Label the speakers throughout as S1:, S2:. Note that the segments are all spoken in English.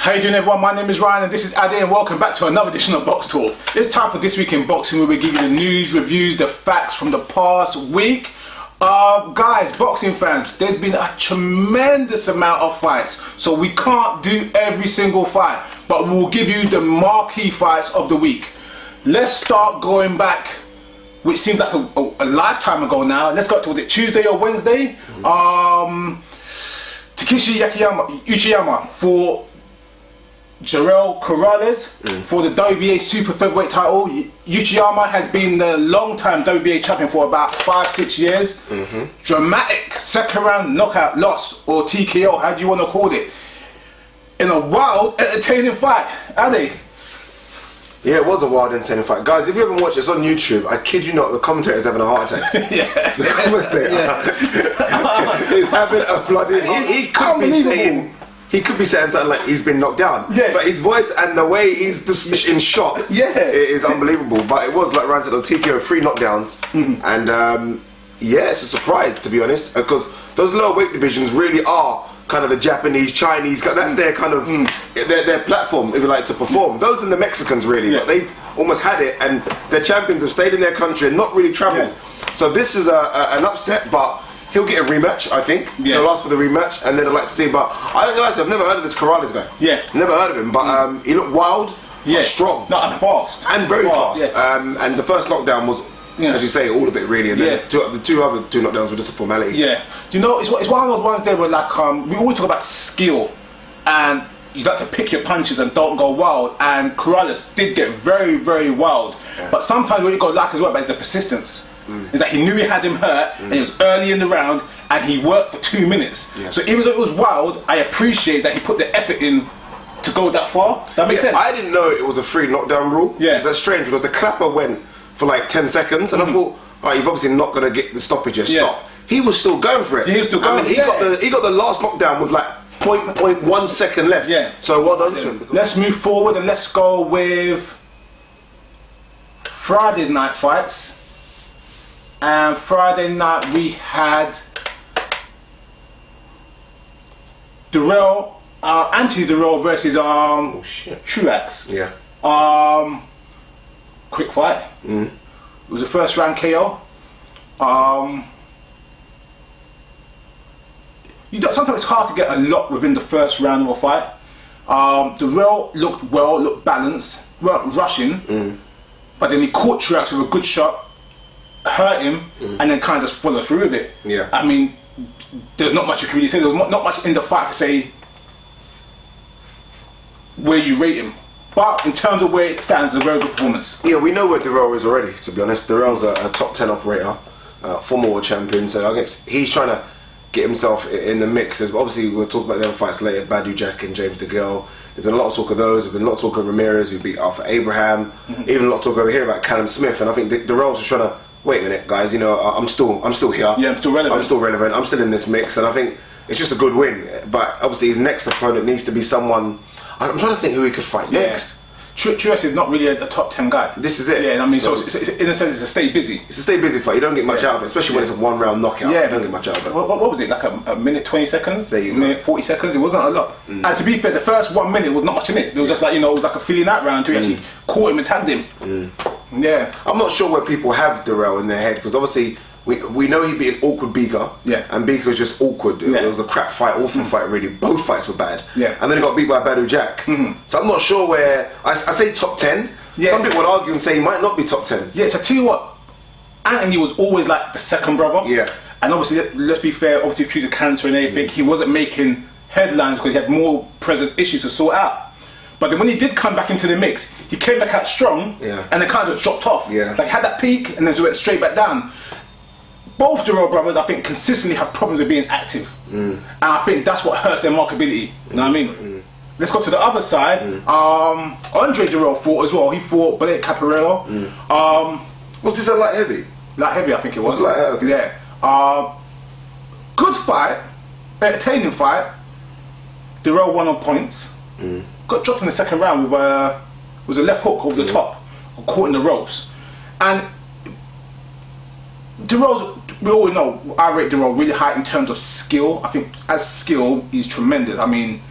S1: How you doing, everyone? My name is Ryan and this is Ade, and welcome back to another edition of Box Talk. It's time for This Week in Boxing, where we give you the news, reviews, the facts from the past week. Guys, boxing fans, there's been a tremendous amount of fights, so we can't do every single fight, but we'll give you the marquee fights of the week. Let's start going back, which seems like a lifetime ago now. Let's go to, was it Tuesday or Wednesday? Takeshi Uchiyama for Jarrell Corrales for the WBA Super Featherweight title. Uchiyama has been the long-time WBA champion for about 5-6 years. Dramatic second round knockout loss, or TKO, how do you want to call it, in a wild, entertaining fight. Ade?
S2: Yeah, it was a wild, entertaining fight. Guys, if you haven't watched it, it's on YouTube. I kid you not, the commentator's having a heart attack.
S1: Yeah.
S2: The commentator is having a bloody... He could be saying something like he's been knocked down.
S1: Yeah.
S2: But his voice and the way he's just in shock, it is unbelievable. But it was, like Ryan said, TKO, 3 knockdowns. And yeah, it's a surprise, to be honest, because those lower weight divisions really are kind of the Japanese, Chinese, that's their kind of their platform, if you like, to perform. Those are the Mexicans, really, but they've almost had it, and their champions have stayed in their country and not really travelled. So this is an upset, but he'll get a rematch, I think. He'll ask for the rematch, and then I'd like to see. But I don't know, I've never heard of this Corrales guy. Never heard of him, but he looked wild, but strong.
S1: And fast.
S2: And very fast. And the first knockdown was, as you say, all of it really, and then the two other knockdowns were just a formality.
S1: Do you know, it's one of those ones there where, like, we always talk about skill, and you like to pick your punches and don't go wild, and Corrales did get very, very wild. But sometimes what you got to like as well is the persistence. Is that he knew he had him hurt, and it was early in the round, and he worked for 2 minutes. So even though it was wild, I appreciate that he put the effort in to go that far. That makes sense?
S2: I didn't know it was a 3 knockdown rule. That's strange, because the clapper went for like 10 seconds, and I thought, oh, you're obviously not going to get the stoppage, stop. He was still going for it.
S1: He was still going.
S2: I mean, he got the last knockdown with like 0.1 second left. So well done to him.
S1: Let's move forward and let's go with Friday's night fights. And Friday night we had Anthony Durrell versus Truax. Quick fight. It was a first round KO. Sometimes it's hard to get a lot within the first round of a fight. Durrell looked balanced, weren't rushing, but then he caught Truax with a good shot, hurt him, and then kind of just followed through with it. I mean, there's not much you can really say. There's not much in the fight to say where you rate him. But in terms of where it stands, it's a very good performance.
S2: Yeah, we know where Durrell is already, to be honest. Durrell's a top 10 operator, former world champion, so I guess he's trying to get himself in the mix. Obviously, we'll talk about them fights later, Badou Jack and James Degale. There's been a lot of talk of those. There's been a lot of talk of Ramirez, who beat Arthur Abraham. Even a lot of talk over here about Callum Smith, and I think Durrell's just trying to, wait a minute, guys, you know, I'm still here.
S1: I'm still relevant.
S2: I'm still relevant. I'm still in this mix, and I think it's just a good win. But obviously, his next opponent needs to be someone. I'm trying to think who he could fight next.
S1: Truax is not really a top 10 guy.
S2: This is it.
S1: I mean, so it's, in a sense, it's a stay busy.
S2: It's a stay busy fight. You don't get much out of it, especially when it's a 1 round knockout. You don't get much out of it.
S1: What was it, like a minute 20 seconds?
S2: There you go.
S1: Minute 40 seconds. It wasn't a lot. And to be fair, the first 1 minute was not much in it. It was just like, it was like a feeling out round to actually caught him and tagged him. I'm not sure where people have Durrell in their head, because obviously we know he beat an awkward Beaker, and Beaker was just awkward. It was a crap fight, awful fight really. Both fights were bad. And then he got beat by Badou Jack. So I'm not sure where, I say top 10. Some people would argue and say he might not be top 10. So I tell you what, Anthony was always like the second brother. And obviously, let's be fair, obviously due to cancer and everything, he wasn't making headlines because he had more present issues to sort out. But then when he did come back into the mix, he came back out strong, and then kind of just dropped off. Like had that peak and then just went straight back down. Both Durrell brothers, I think, consistently have problems with being active. And I think that's what hurts their marketability. You know what I mean? Let's go to the other side. Andre Durrell fought as well. He fought Blake Caparello.
S2: Was this a light heavy?
S1: Light heavy, I think it was.
S2: Light heavy.
S1: Good fight. Entertaining fight. Durrell won on points. Got dropped in the second round with was a left hook over the top, caught in the ropes. And Durrell's, we all know, I rate Durrell really high in terms of skill. I think as skill, he's tremendous. I mean,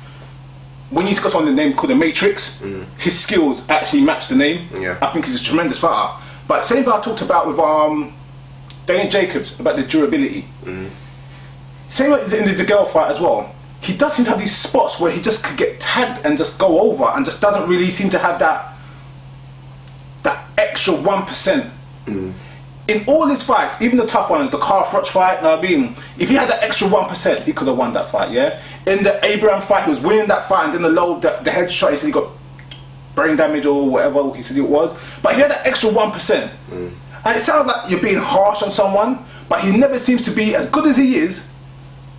S1: when he's got something named called the Matrix, his skills actually match the name.
S2: Yeah.
S1: I think he's a tremendous fighter. But same thing I talked about with Dane Jacobs about the durability. Same in the Degale fight as well. He does seem to have these spots where he just could get tagged and just go over, and just doesn't really seem to have that extra 1%. In all his fights, even the tough ones, the Carl Froch fight, if he had that extra 1%, he could have won that fight, yeah? In the Abraham fight, he was winning that fight, and then the headshot, he said he got brain damage or whatever he said it was. But if he had that extra 1%, and it sounds like you're being harsh on someone, but he never seems to be, as good as he is,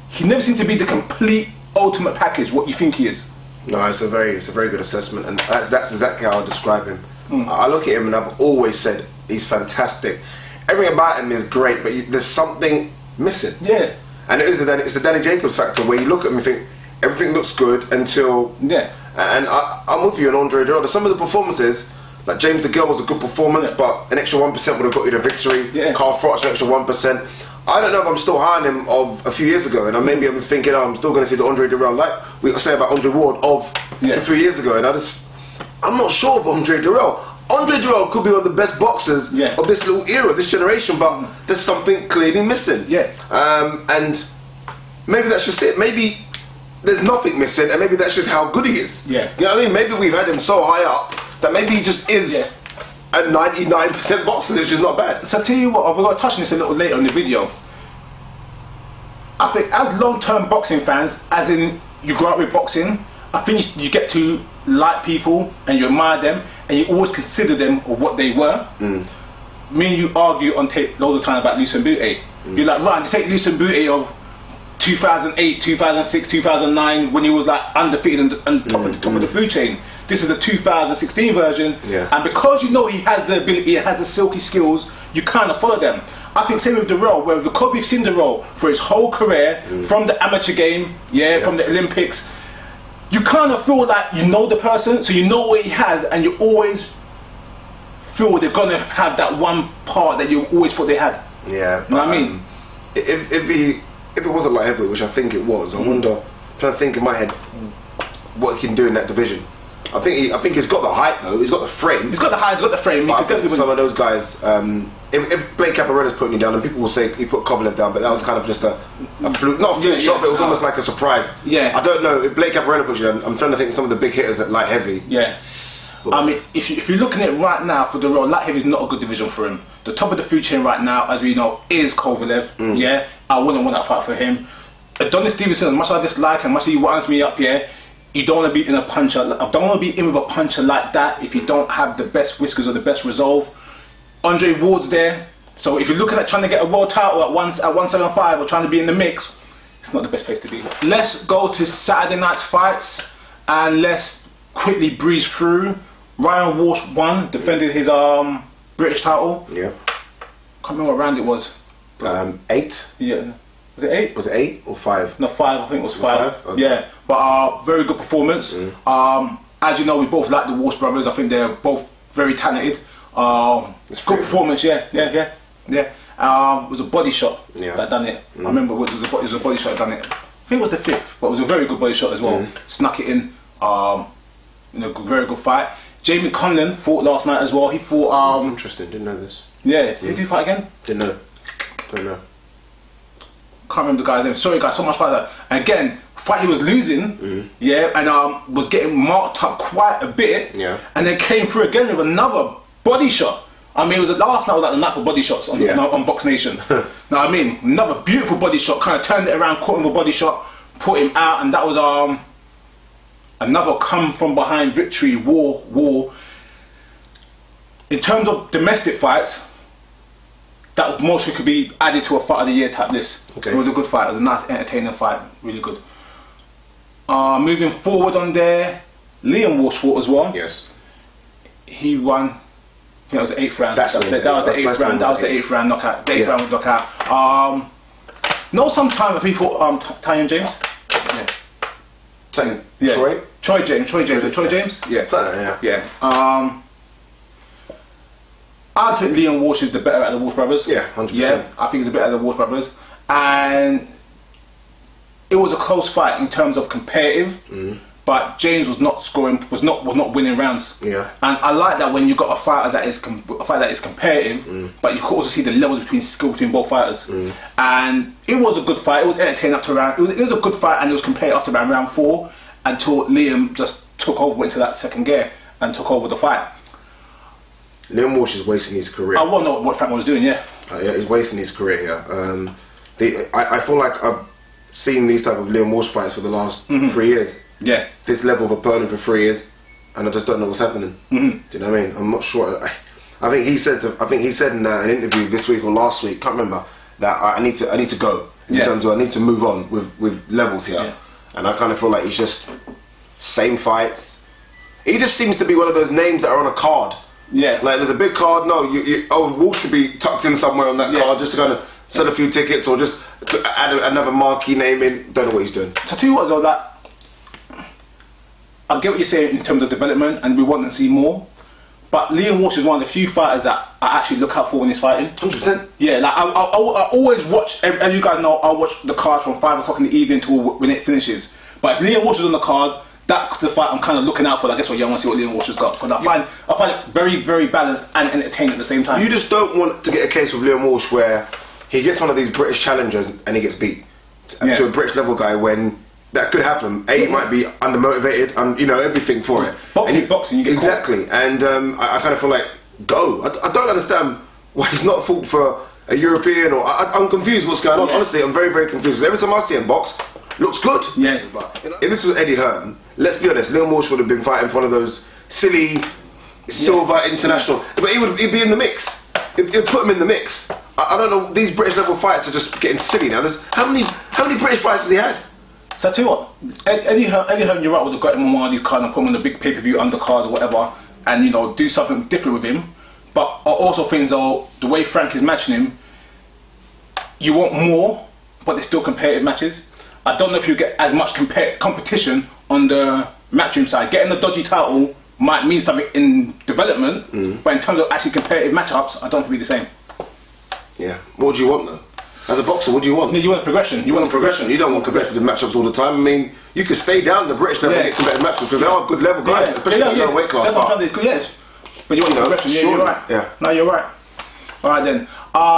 S1: he never seems to be the complete ultimate package, what you think he is.
S2: No, it's a very good assessment, and that's exactly how I describe him. I look at him and I've always said he's fantastic. Everything about him is great, but there's something missing.
S1: Yeah.
S2: And it's the Danny Jacobs factor, where you look at him and think everything looks good until...
S1: Yeah.
S2: And I'm with you on Andre Degale. Some of the performances, like James Degale was a good performance, but an extra 1% would have got you the victory.
S1: Yeah.
S2: Carl Froch, an extra 1%. I don't know if I'm still high on him of a few years ago, and maybe I'm just thinking, I'm still going to see the Andre Degale like we say about Andre Ward of a few years ago, and I'm not sure about Andre Degale. Andre Degale could be one of the best boxers of this little era, this generation, but there's something clearly missing.
S1: Yeah.
S2: And maybe that's just it. Maybe there's nothing missing, and maybe that's just how good he is.
S1: Yeah.
S2: You know what I mean? Maybe we've had him so high up that maybe he just is a 99% boxer, which is not bad.
S1: So I tell you what, we're going to touch on this a little later in the video. I think as long-term boxing fans, as in you grow up with boxing, I think you get to like people and you admire them and you always consider them or what they were. Me and you argue on tape loads of time about Lucien Boutte. You're like, right, just take Lucien Boutte of 2008, 2006, 2009 when he was like undefeated and top of the food chain. This is the 2016 version, and because you know he has the ability, he has the silky skills, you kind of follow them. I think same with Degale, where because we've seen Degale for his whole career, from the amateur game, from the Olympics, you kind of feel like you know the person, so you know what he has, and you always feel they're gonna have that one part that you always thought they had.
S2: Yeah,
S1: you know what I mean?
S2: If it wasn't light heavyweight, which I think it was, I wonder. I'm trying to think in my head what he can do in that division. I think he's got the height though. He's got the frame.
S1: He's got the height. He's got the frame.
S2: But I think some of those guys, if Blake Caparella's putting you down, and people will say he put Kovalev down, but that was kind of just a fluke, not a fluke shot, but it was almost like a surprise.
S1: Yeah.
S2: I don't know if Blake Caparella puts you down. I'm trying to think of some of the big hitters at light heavy.
S1: Yeah. But I mean, if you're looking at it right now for Degale, light heavy is not a good division for him. The top of the food chain right now, as we know, is Kovalev. Yeah. I wouldn't want that fight for him. Adonis Stevenson, as much as I dislike him, as much as he winds me up, you don't want to be in a puncher. I don't want to be in with a puncher like that if you don't have the best whiskers or the best resolve. Andre Ward's there, so if you're looking at trying to get a world title at 175 or trying to be in the mix, it's not the best place to be. Let's go to Saturday night's fights and let's quickly breeze through. Ryan Walsh won, defended his British title.
S2: Yeah.
S1: Can't remember what round it was.
S2: 8.
S1: Yeah. Was it 8?
S2: Was it 8 or 5?
S1: No, 5. I think it was 5.
S2: Okay.
S1: Yeah, but very good performance. As you know, we both like the Walsh brothers. I think they're both very talented. It's good performance. Yeah. It was a body shot that done it. I remember it was a body shot that done it. I think it was the 5th, but it was a very good body shot as well. Snuck it in. Very good fight. Jamie Conlon fought last night as well. He fought.
S2: Interesting. Didn't know this.
S1: Yeah. Did he fight again?
S2: Didn't know. Don't know.
S1: Can't remember the guy's name. Sorry guys, so much fight. Again, fight he was losing, and was getting marked up quite a bit, and then came through again with another body shot. I mean, it was the last night was like the night for body shots on Box Nation. Now I mean, another beautiful body shot, kind of turned it around, caught him with a body shot, put him out, and that was another come from behind victory. War. In terms of domestic fights, that mostly could be added to a fight of the year type list. It was a good fight. It was a nice, entertaining fight. Really good. Moving forward on there, Liam Walsh fought as well.
S2: Yes.
S1: He won. I think that was the 8th round.
S2: That was the 8th round.
S1: That was the 8th round knockout. The 8th round knockout. Sometime if he fought Tyson James. Troy James. Troy James. Yeah. I think Liam Walsh is the better out of the Walsh brothers.
S2: Yeah, 100%.
S1: Yeah, I think he's the better out of the Walsh brothers. And it was a close fight in terms of competitive, but James was not scoring, was not winning rounds.
S2: Yeah.
S1: And I like that when you got a fighter that is competitive, but you can also see the levels between skill between both fighters. And it was a good fight. It was entertaining up to round. It was a good fight, and it was competitive after round 4 until Liam just took over, went into that second gear and took over the fight.
S2: Liam Walsh is wasting his career.
S1: I want to know what Frank was doing. Yeah.
S2: Yeah, he's wasting his career here. I feel like I've seen these type of Liam Walsh fights for the last 3 years.
S1: Yeah.
S2: This level of opponent for 3 years, and I just don't know what's happening. Do you know what I mean? I'm not sure. I think he said in an interview this week or last week, can't remember, that I need to go in terms of I need to move on with levels here. Yeah. And I kind of feel like he's just same fights. He just seems to be one of those names that are on a card. Yeah. Like there's a big card. No, Walsh should be tucked in somewhere on that card just to kind of sell a few tickets or just to add another marquee name in. Don't know what he's doing.
S1: So I tell you what, though, that I get what you're saying in terms of development, and we want to see more. But Liam Walsh is one of the few fighters that I actually look out for when he's fighting.
S2: 100%.
S1: Yeah, like I always watch, as you guys know, I watch the cards from 5 o'clock in the evening till when it finishes. But if Liam Walsh is on the card, that's the fight I'm kind of looking out for. I guess I want to see what Liam Walsh has got, because I find it very, very balanced and entertaining at the same time.
S2: You just don't want to get a case with Liam Walsh where he gets one of these British challengers and he gets beat to a British level guy when that could happen. He might be undermotivated and everything for it.
S1: Boxing, you get
S2: exactly. Caught. And I kind of feel like go. I don't understand why he's not fought for a European or I'm confused what's going on. Honestly, I'm very, very confused. Because every time I see him box, looks good.
S1: Yeah.
S2: But if this was Eddie Hearn, let's be honest, Liam Walsh would have been fighting for one of those silly silver international, but he'd be in the mix. It'd put him in the mix. I don't know. These British level fights are just getting silly now. There's how many British fights has he had?
S1: So I tell you what, Eddie Hearn, you're right, would have got him on one of these cards and put him on the big pay-per-view undercard or whatever, and do something different with him. But I also think though the way Frank is matching him, you want more, but they're still competitive matches. I don't know if you get as much competition on the matchroom side. Getting the dodgy title might mean something in development, but in terms of actually competitive matchups, I don't think it'll be the same.
S2: Yeah. What do you want though? As a boxer, what do you want?
S1: No, you want progression. You want progression.
S2: You don't want competitive matchups all the time. I mean, you can stay down the British level and get competitive matchups because they are good level guys, especially in the weight class.
S1: That's what I'm trying to do. Yes. But you want progression. Yeah, you're right. Yeah. No, you're right. All right then.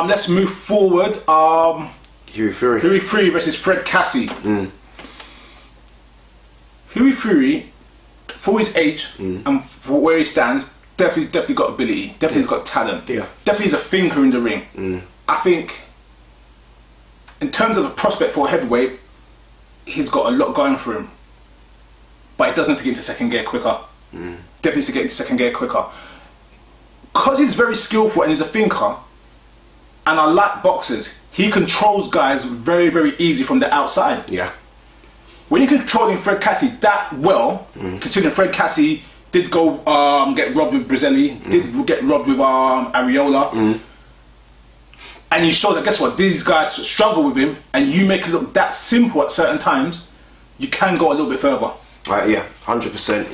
S1: Let's move forward.
S2: Hughie Fury.
S1: Hughie Fury versus Fred Cassie. Hughie Fury, for his age and for where he stands, definitely got ability. Definitely has got talent. Yeah. Definitely is a thinker in the ring. I think, in terms of a prospect for a heavyweight, he's got a lot going for him. But he does need to get into second gear quicker. Definitely needs to get into second gear quicker. Because he's very skillful and he's a thinker, and I like boxers, he controls guys very, very easy from the outside. Yeah. When you're controlling Fred Cassie that well, considering Fred Cassie did go get robbed with Brazili, did get robbed with Areola, and you show that, guess what, these guys struggle with him, and you make it look that simple at certain times, you can go a little bit further.
S2: Yeah, 100%.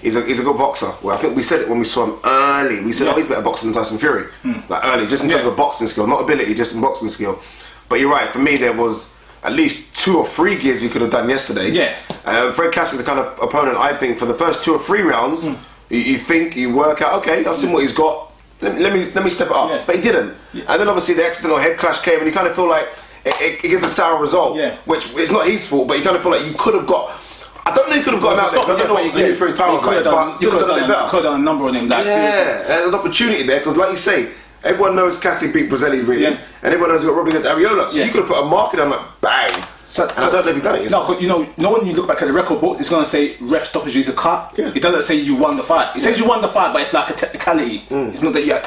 S2: He's a good boxer. Well, I think we said it when we saw him early. We said, he's better boxer than Tyson Fury. Like early, just in terms of boxing skill, not ability, just in boxing skill. But you're right, for me there was at least 2 or 3 gears you could have done yesterday. Yeah. Fred Cassie's the kind of opponent, I think, for the first 2 or 3 rounds, you think, you work out, okay, I've seen what he's got, let me step it up. Yeah. But he didn't. Yeah. And then obviously the accidental head clash came and you kind of feel like it gets a sour result, which is not his fault, but you kind of feel like you could have got, I don't know you could have gotten out there, I don't know what you did for his powers, but you could have done it better.
S1: Could have done a number on him.
S2: There's an opportunity there, because like you say, everyone knows Cassie beat Brazili really, and everyone knows he got robbed against Areola, so you could have put a marker down like bang. And I don't know if you've done it.
S1: No, but you know when you look back at the record book, it's going to say ref stoppage due to cut. Yeah. It doesn't say you won the fight. It says you won the fight, but it's like a technicality. It's not that you.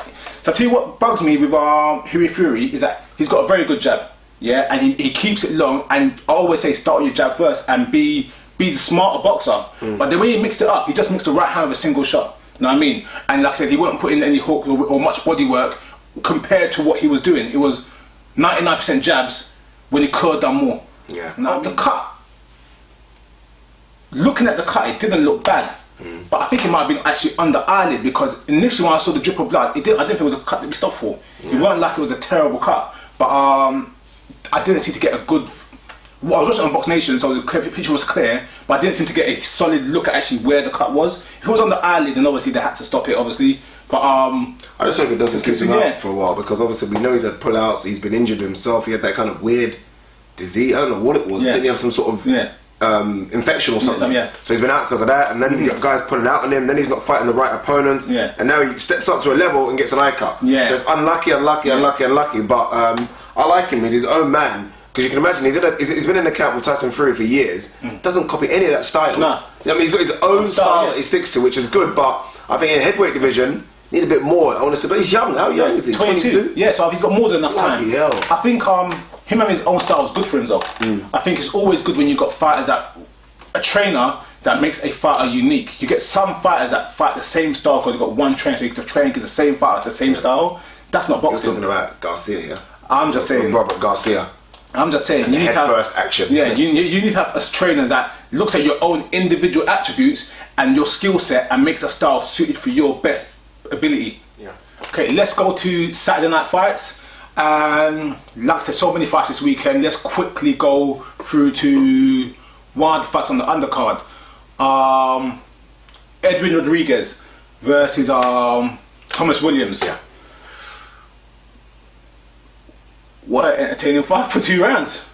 S1: So I tell you what bugs me with Hughie Fury is that he's got a very good jab, and he keeps it long. And I always say start with your jab first and be the smarter boxer. But the way he mixed it up, he just mixed the right hand with a single shot. You know what I mean? And like I said, he wouldn't put in any hooks or much body work compared to what he was doing. It was 99% jabs when he could have done more. Yeah. Now the cut, looking at the cut, it didn't look bad, but I think it might have been actually under eyelid, because initially when I saw the drip of blood, I didn't think it was a cut to be stopped for. It weren't like it was a terrible cut, but I didn't seem to get a good Well, I was watching on Box Nation, so the picture was clear, but I didn't seem to get a solid look at actually where the cut was. If it was on the eyelid, then obviously they had to stop it, obviously. But I
S2: just hope it doesn't keep him out for a while, because obviously we know he's had pullouts, he's been injured himself, he had that kind of weird disease, I don't know what it was, didn't he have some sort of infection or something? So he's been out because of that, and then you got guys pulling out on him, then he's not fighting the right opponents, and now he steps up to a level and gets an eye cut. So it's unlucky, but I like him, he's his own man. Because you can imagine, he's been in the camp with Tyson Fury for years, doesn't copy any of that style.
S1: No.
S2: I mean, he's got his own style that he sticks to, which is good, but I think in heavyweight division, need a bit more. I want to say, but he's young. How young is he? 22?
S1: Yeah, so he's got more than enough time.
S2: Hell.
S1: I think him having his own style is good for himself. I think it's always good when you've got fighters a trainer that makes a fighter unique. You get some fighters that fight the same style because you've got one trainer, so you can train the same fighter the same style. That's not boxing.
S2: You're talking about Garcia here.
S1: I'm just saying.
S2: Robert Garcia.
S1: I'm just saying, you need to have
S2: first action.
S1: Yeah, you need to have a trainer that looks at your own individual attributes and your skill set and makes a style suited for your best ability.
S2: Yeah.
S1: Okay, let's go to Saturday night fights. And like I said, so many fights this weekend. Let's quickly go through to one of the fights on the undercard. Edwin Rodriguez versus Thomas Williams.
S2: Yeah.
S1: What an entertaining fight for 2 rounds.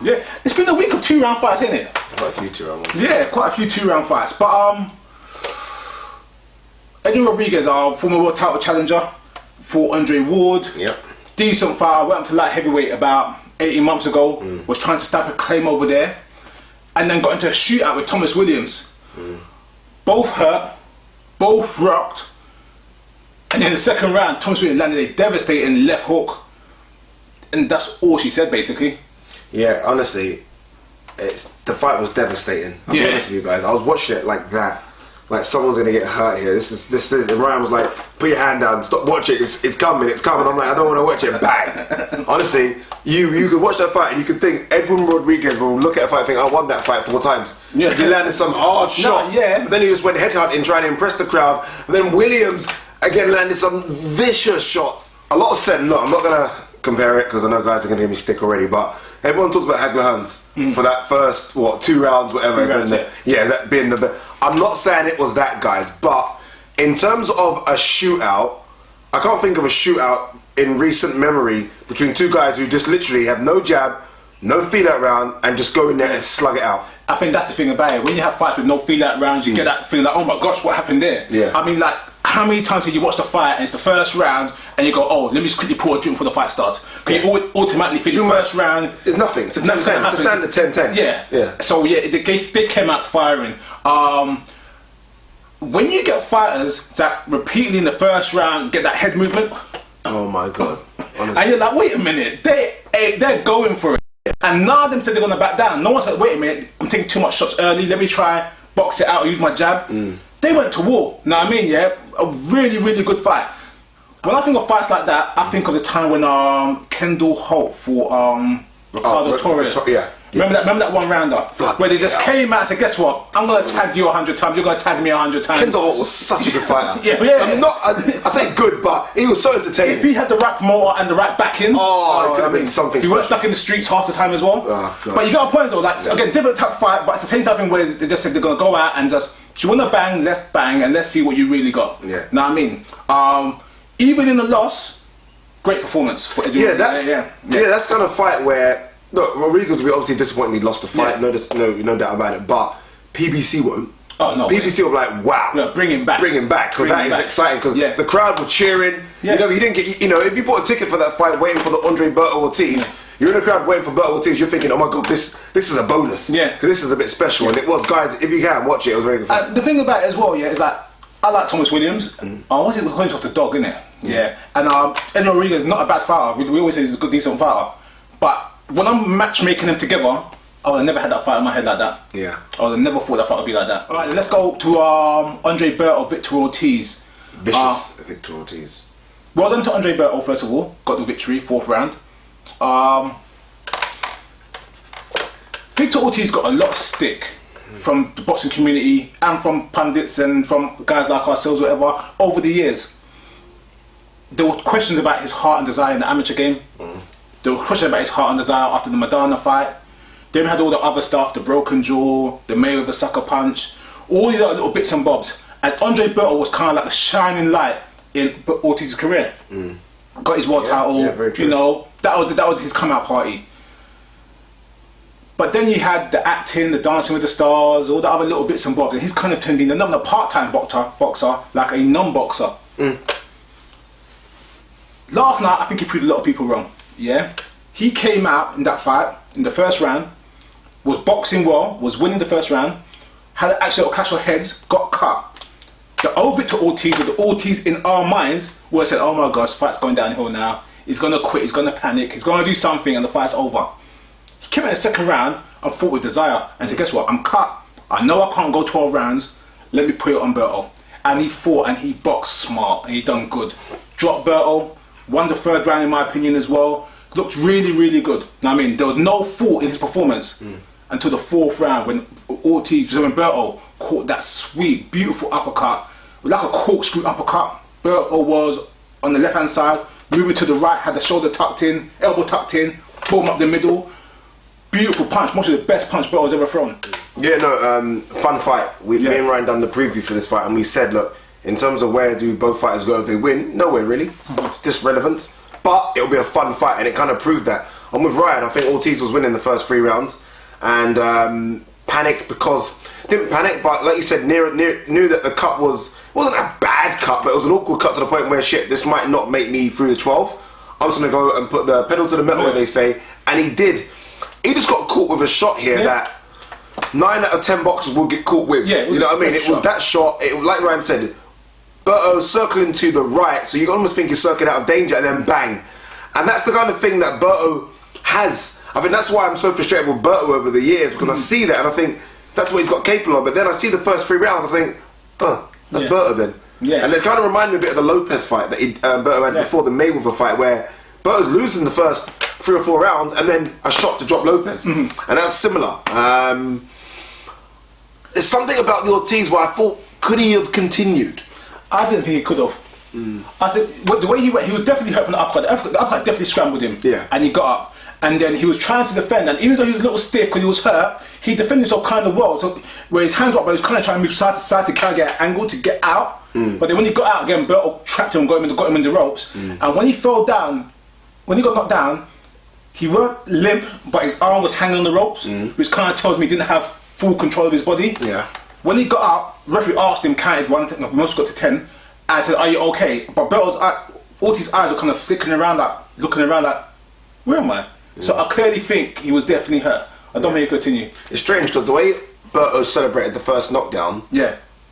S1: Yeah, it's been a week of 2-round fights, isn't it?
S2: Quite a few 2-round ones.
S1: Yeah, quite a few 2-round fights. But Edwin Rodriguez, former world title challenger for Andre Ward.
S2: Yep.
S1: Decent fighter, went up to light heavyweight about 18 months ago. Was trying to stamp a claim over there. And then got into a shootout with Thomas Williams. Both hurt, both rocked. And in the second round, Thomas Williams landed a devastating left hook. And that's all she said, basically. Yeah,
S2: honestly, the fight was devastating. I'll be honest with you guys. I was watching it like that. Like someone's gonna get hurt here. This is. And Ryan was like, "Put your hand down. Stop watching. It's coming. It's coming." I'm like, I don't want to watch it. Bang. Honestly, you could watch that fight and you could think Edwin Rodriguez will look at a fight and think, I won that fight 4 times. Yeah. He landed some hard shots. But then he just went headhunting trying to impress the crowd. But then Williams again landed some vicious shots. A lot of said, look, I'm not gonna compare it because I know guys are going to give me stick already, but everyone talks about Hagler Hearns for that first 2 rounds, whatever. That being the. I'm not saying it was that, guys, but in terms of a shootout, I can't think of a shootout in recent memory between 2 guys who just literally have no jab, no feel out round, and just go in there and slug it out.
S1: I think that's the thing about it. When you have fights with no feel out rounds, you get that feeling like, oh my gosh, what happened there?
S2: Yeah.
S1: I mean, like, how many times have you watched the fight and it's the first round and you go, oh, let me just quickly pour a drink before the fight starts? Because you automatically think the first round...
S2: It's nothing. It's a 10-10. It's a standard 10-10.
S1: Yeah. So, yeah, they came out firing. When you get fighters that repeatedly in the first round get that head movement...
S2: Oh, my God. Honestly.
S1: And you're like, wait a minute. They're going for it. And none of them said they're going to back down. No one said, wait a minute, I'm taking too much shots early. Let me try, box it out, or use my jab. They went to war. Know what I mean? Yeah, a really, really good fight. When I think of fights like that, I think of the time when Kendall Holt fought Ricardo Torres. Remember that one rounder where they just came out and said, "Guess what? I'm gonna tag you 100 times. You're gonna tag me 100 times."
S2: Kendall Holt was such a good fighter. I say good, but he was so entertaining.
S1: If he had the right motor and the right backing,
S2: it could have been something.
S1: He weren't stuck in the streets half the time as well. But you got a point though. Like again, different type of fight, but it's the same type of thing where they just said they're gonna go out and just. If you want to bang, let's bang, and let's see what you really got.
S2: Yeah.
S1: Know what I mean? Even in the loss, great performance.
S2: That's kind of fight where look, Rodriguez will be obviously disappointed he lost the fight. No doubt about it. But PBC won't.
S1: Oh no.
S2: PBC will be like, wow.
S1: No, bring him back
S2: because that is exciting. Because the crowd were cheering. Yeah. You didn't get. If you bought a ticket for that fight, waiting for the Andre Berto Ortiz. Yeah. You're in the crowd waiting for Berto Ortiz, you're thinking, oh my God, this is a bonus. Yeah. Because this is a bit special. And it was, guys, if you can, watch it, it was very good fun.
S1: The thing about it as well, is like, I like Thomas Williams. What's it, we're calling him the dog, isn't it? Yeah. And Edwin Rodriguez is not a bad fighter. We always say he's a good, decent fighter. But when I'm matchmaking them together, I would have never had that fight in my head like that.
S2: Yeah.
S1: I would have never thought that fight would be like that. Alright, let's go to Andre Berto, Victor Ortiz.
S2: Vicious Victor Ortiz.
S1: Well done to Andre Berto, first of all. Got the victory, 4th round. Victor Ortiz got a lot of stick from the boxing community and from pundits and from guys like ourselves, whatever, over the years. There were questions about his heart and desire in the amateur game. There were questions about his heart and desire after the Madonna fight. Then we had all the other stuff, the broken jaw, the Mayweather sucker punch, all these other little bits and bobs. And Andre Berto was kind of like the shining light in Ortiz's career. Got his world title, you know, that was his come out party. But then you had the acting, the Dancing with the Stars, all the other little bits and bobs, and he's kind of turned into not a part-time boxer, like a non-boxer. Last night, I think he proved a lot of people wrong. Yeah, he came out in that fight in the first round, was boxing well, was winning the first round, had an actual clash of heads, got cut. The over to Ortiz, with the Ortiz in our minds, would have said, "Oh my gosh, fight's going downhill now. He's gonna quit. He's gonna panic. He's gonna do something, and the fight's over." He came in the second round and fought with desire and said, "Guess what? I'm cut. I know I can't go 12 rounds. Let me put it on Berto." And he fought and he boxed smart and he done good. Dropped Berto, won the third round in my opinion as well. Looked really, really good. Now, I mean, there was no fault in his performance until the fourth round when Berto caught that sweet, beautiful uppercut, like a corkscrew uppercut. Berto was on the left hand side, moving to the right, had the shoulder tucked in, elbow tucked in, boom up the middle. Beautiful punch, most of the best punch Berto's ever thrown.
S2: Yeah, no, fun fight. Me and Ryan done the preview for this fight, and we said, look, in terms of where do both fighters go if they win, nowhere really. It's just relevance. But it'll be a fun fight, and it kind of proved that. I'm with Ryan. I think Ortiz was winning the first 3 rounds, and panicked because didn't panic, but like you said, knew that the cut wasn't a bad cut, but it was an awkward cut to the point where shit, this might not make me through the 12. I'm just gonna go and put the pedal to the metal, they say, and he did. He just got caught with a shot here that 9 out of 10 boxers will get caught with. You know what I mean? It was that shot. It like Ryan said, Berto circling to the right, so you almost think he's circling out of danger, and then bang. And that's the kind of thing that Berto has. I think that's why I'm so frustrated with Berto over the years, because I see that and I think that's what he's got capable of. But then I see the first 3 rounds, I think, that's Berto then. And it kind of reminded me a bit of the Lopez fight that Berto had before the Mayweather fight, where Berto's losing the first 3 or 4 rounds and then a shot to drop Lopez. And that's similar. There's something about the Ortiz where I thought, could he have continued?
S1: I didn't think he could have. I said, the way he went, he was definitely hurt from the uppercut. The uppercut definitely scrambled him. And he got up. And then he was trying to defend, and even though he was a little stiff because he was hurt, he defended himself kind of well. So where his hands were up, but he was kind of trying to move side to side to kind of get an angle to get out. But then when he got out again, Berto trapped him and got him in the ropes. And when he fell down, when he got knocked down, he weren't limp, but his arm was hanging on the ropes, which kind of tells me he didn't have full control of his body. When he got up, the referee asked him, counted 1, most got to 10, and said, "Are you okay?" But Ortiz's eyes were kind of flicking around, like looking around, like, "Where am I?" So I clearly think he was definitely hurt. I don't think he continue.
S2: It's strange because the way Berto celebrated the first knockdown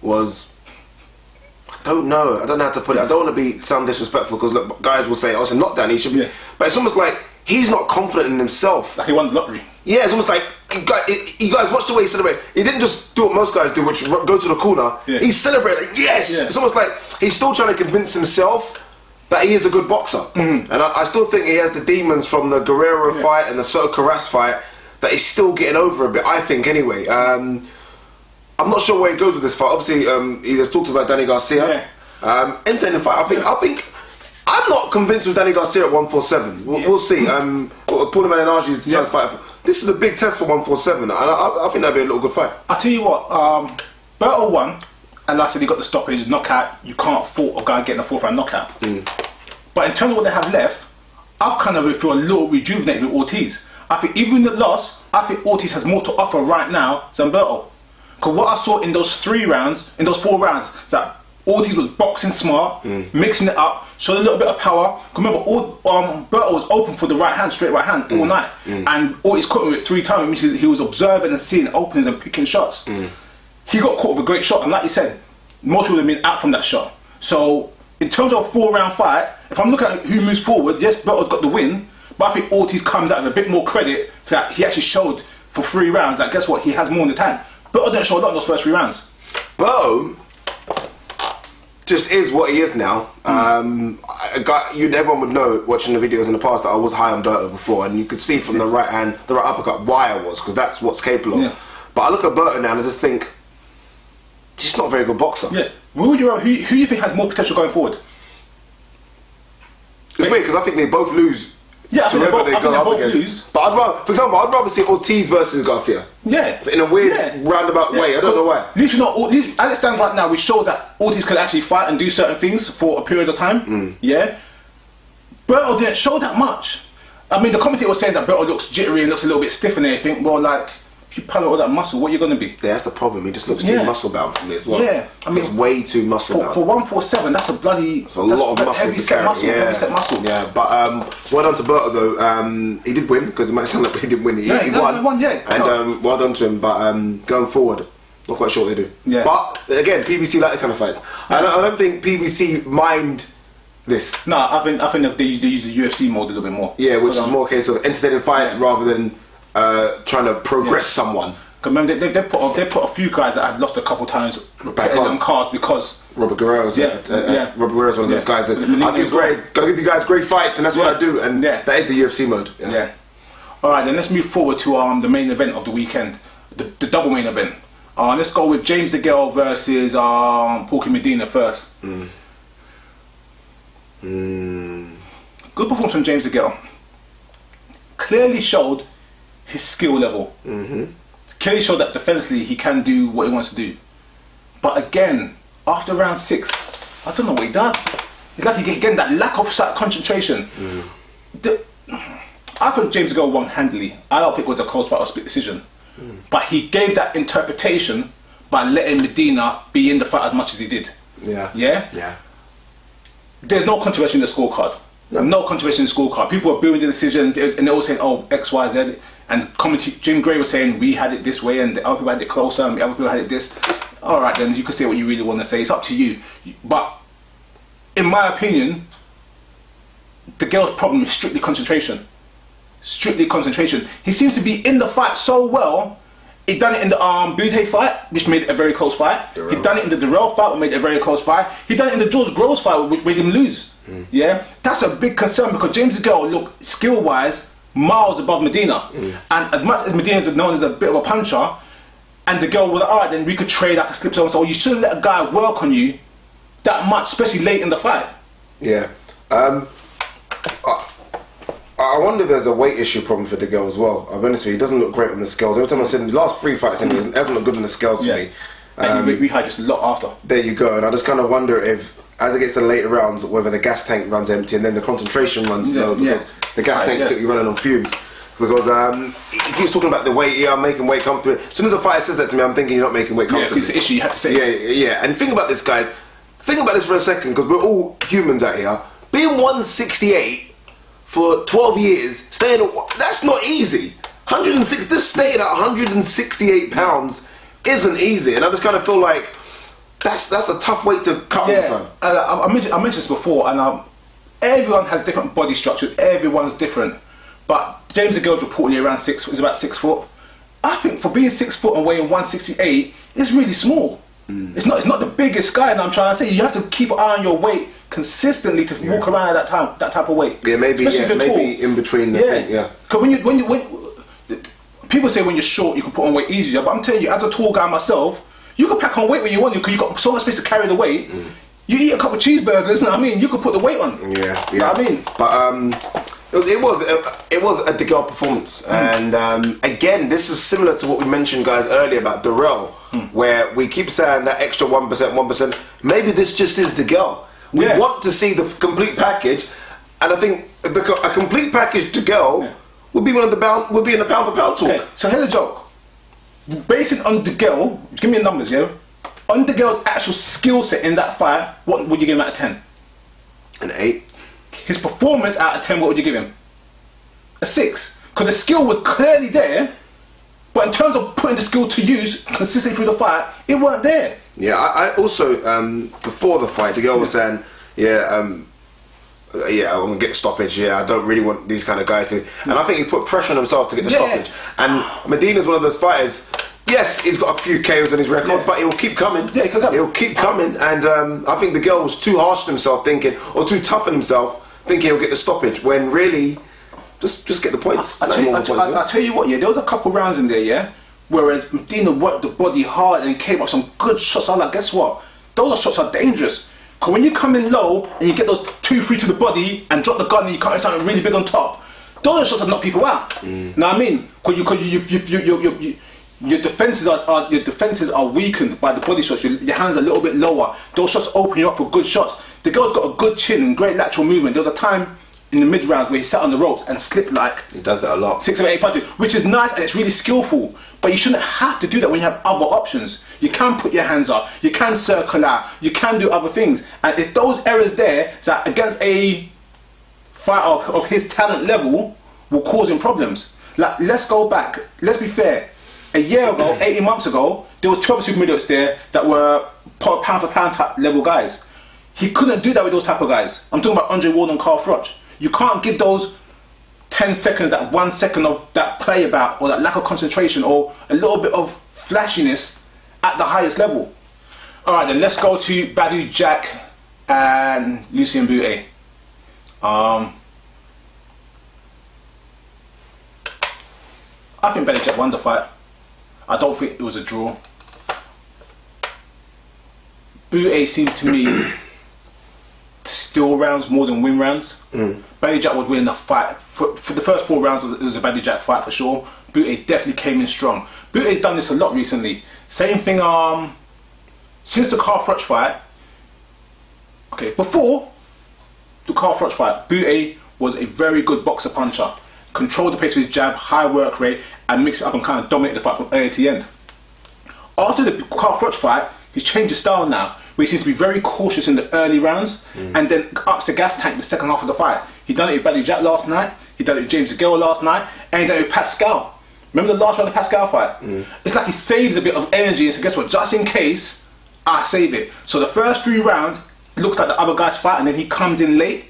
S2: was, I don't know how to put it. I don't want to sound disrespectful because look, guys will say, "Oh, it's a knockdown, he should be," but it's almost like he's not confident in himself.
S1: Like he won the lottery.
S2: Yeah, it's almost like you guys watch the way he celebrated. He didn't just do what most guys do, which go to the corner. He celebrated, like, yes. It's almost like he's still trying to convince himself that he is a good boxer. And I still think he has the demons from the Guerrero fight and the Soto Carras fight that he's still getting over a bit, I think, anyway. I'm not sure where he goes with this fight. Obviously, he has talked about Danny Garcia. Entertaining fight. I think I'm not convinced with Danny Garcia at 147. We'll see. Paulo Malignaggi's the fight. This is a big test for 147, and I think that'd be a little good fight.
S1: I'll tell you what, Berto won, and like I said, he got the stoppage, knockout. You can't fault a guy getting a 4th round knockout. But in terms of what they have left, I've kind of feel a little rejuvenated with Ortiz. I think even in the loss, I think Ortiz has more to offer right now than Berto. Because what I saw in those 4 rounds, is that Ortiz was boxing smart, mixing it up, showed a little bit of power. Remember, Berto was open for the straight right hand all night. And Ortiz caught him with 3 times, which means he was observing and seeing openings and picking shots. He got caught with a great shot, and like you said, most people have been out from that shot. So, in terms of a 4-round fight, if I'm looking at who moves forward, yes, Berto's got the win, but I think Ortiz comes out with a bit more credit so that he actually showed for 3 rounds that guess what, he has more in the tank. Berto didn't show a lot in those first 3 rounds.
S2: Berto just is what he is now. Everyone would know watching the videos in the past that I was high on Berto before, and you could see from the right hand, the right uppercut, why I was, because that's what's capable of. But I look at Berto now and I just think, he's not a very good boxer.
S1: Who do you think has more potential going forward?
S2: It's weird because I think they both lose
S1: Yeah,
S2: to whether they go up again. But I'd rather see Ortiz versus Garcia.
S1: Yeah.
S2: In a weird roundabout way. I don't know why.
S1: At least as it stands right now, we show that Ortiz could actually fight and do certain things for a period of time. Yeah. Berto didn't show that much. I mean, the commentator was saying that Berto looks jittery and looks a little bit stiff and everything. Well, like, if you pile all that muscle, what are you going to be?
S2: Yeah, that's the problem. He just looks too muscle bound for me as well.
S1: Yeah, I mean,
S2: it's way too muscle bound.
S1: For 147, that's a bloody...
S2: It's a lot of muscle to carry.
S1: Heavy set muscle.
S2: Yeah, but well done to Berto though. He did win, because it might sound like he didn't win. He won. And well done to him, but going forward, not quite sure what they do. Yeah. But again, PBC like this kind of fight. I don't think PBC mind this.
S1: No, I think they use the UFC mode a little bit more.
S2: Yeah, which is more a case of entertaining fights rather than trying to progress someone.
S1: Remember, they put a few guys that have lost a couple times back on cards because
S2: Robert Guerrero's Robert Guerrero's one of those guys that I'll give you guys great fights, and that's what I do, and that is the UFC mode.
S1: Yeah. All right, then let's move forward to the main event of the weekend, the double main event. Let's go with James Degale versus Porky Medina first. Good performance from James Degale. Clearly showed his skill level. Clearly showed that defensively he can do what he wants to do. But again, after round 6, I don't know what he does. It's like again that lack of concentration. I think James Degale won handily. I don't think it was a close fight or split decision. But he gave that interpretation by letting Medina be in the fight as much as he did. Yeah. There's no controversy in the scorecard. No controversy in the scorecard. People were booing the decision and they're all saying, oh, X, Y, Z. And Jim Gray was saying, we had it this way and the other people had it closer and the other people had it this. Alright, then you can say what you really want to say. It's up to you. But in my opinion, Degale's problem is strictly concentration. Strictly concentration. He seems to be in the fight so well. He done it in the Bute fight, which made it a very close fight. He done it in the Darrell fight, which made it a very close fight. He done it in the George Groves fight, which made him lose. Yeah, that's a big concern because James Degale looked skill-wise miles above Medina, and as much as Medina is known as a bit of a puncher, and Degale was like, all right, then we could trade. I could slip someone. So you shouldn't let a guy work on you that much, especially late in the fight. Yeah.
S2: I wonder if there's a weight issue problem for Degale as well. I'll be honest with you, he doesn't look great on the scales. Every time I've seen the last 3 fights, he hasn't looked good on the scales for me.
S1: And we had just a lot after.
S2: There you go. And I just kind of wonder if, as it gets to the later rounds, whether the gas tank runs empty and then the concentration runs low because the gas tank's simply running on fumes. Because he keeps talking about the weight, I'm making weight comfortable. As soon as a fighter says that to me, I'm thinking you're not making weight comfortable.
S1: It's the issue, you have to say.
S2: Yeah. And think about this, guys. Think about this for a second, because we're all humans out here. Being 168 for 12 years, that's not easy. 106, just staying at 168 pounds isn't easy, and I just kind of feel like that's a tough weight to cut on the time.
S1: I mentioned this before, and everyone has different body structures. Everyone's different, but James Degale's reportedly around is about 6 foot. I think for being 6 foot and weighing 168, it's really small. It's not the biggest guy, and I'm trying to say you have to keep an eye on your weight consistently to walk around at that type of weight.
S2: Yeah, maybe in between the thing. Yeah.
S1: Because when people say when you're short you can put on weight easier, but I'm telling you, as a tall guy myself, you can pack on weight when you want, because you've got so much space to carry the weight. You eat a couple of cheeseburgers, you know what I mean? You could put the weight on.
S2: Yeah.
S1: You know what I mean?
S2: But it was a Degale performance, and again, this is similar to what we mentioned, guys, earlier about Darrell, where we keep saying that extra 1%. Maybe this just is Degale. We want to see the complete package, and I think a complete package Degale would be in the pound for pound talk.
S1: Okay, so here's a joke. Based on Degale, give me the numbers, on Degale's actual skill set in that fight, what would you give him out of 10?
S2: An 8.
S1: His performance out of 10, what would you give him? A 6. Because the skill was clearly there, but in terms of putting the skill to use consistently through the fight, it weren't there.
S2: Yeah, I also, before the fight, Degale was saying, I'm going to get a stoppage, I don't really want these kind of guys to... And I think he put pressure on himself to get the stoppage. And Medina's one of those fighters, yes, he's got a few KOs on his record, but he'll keep coming. Yeah, he'll keep coming. And I think Degale was too harsh on himself thinking, or too tough on himself, thinking he'll get the stoppage, when really, just get the points.
S1: I tell you what, there was a couple rounds in there, whereas Medina worked the body hard and came up some good shots. I'm like, guess what? Those shots are dangerous. Because when you come in low and you get those 2-3 to the body and drop the gun and you cut something really big on top, those are shots that knock people out. You know what I mean? Because your defenses are weakened by the body shots. Your hands are a little bit lower. Those shots open you up for good shots. The girl's got a good chin and great lateral movement. There was a time in the mid rounds where he sat on the ropes and slipped like
S2: he does that a lot,
S1: 6 or 8 punches, which is nice and it's really skillful. But you shouldn't have to do that when you have other options. You can put your hands up, you can circle out, you can do other things. And it's those errors there that against a fighter of his talent level will cause him problems. Like, let's go back. Let's be fair. A year ago, 18 months ago, there were 12 super middleweights there that were pound for pound type level guys. He couldn't do that with those type of guys. I'm talking about Andre Ward and Carl Froch. You can't give those 10 seconds, that 1 second of that play about, or that lack of concentration, or a little bit of flashiness at the highest level. All right, then let's go to Badou Jack and Lucien Boutte. I think Badou Jack won the fight. I don't think it was a draw. Boutte seemed to me to steal rounds more than win rounds. Badou Jack was winning the fight. For the first 4 rounds, it was a Badou Jack fight for sure. Boutte definitely came in strong. Boutte's done this a lot recently. Same thing since the Carl Froch fight. Okay, before the Carl Froch fight, Boutte was a very good boxer puncher. Controlled the pace with his jab, high work rate, and mix it up and kind of dominate the fight from early to the end. After the Carl Froch fight, he's changed his style now, where he seems to be very cautious in the early rounds and then ups the gas tank the second half of the fight. He done it with Badou Jack last night, he done it with James Degale last night, and he done it with Pascal. Remember the last round of the Pascal fight? It's like he saves a bit of energy and says, guess what, just in case, I save it. So the first few rounds, it looks like the other guy's fight, and then he comes in late.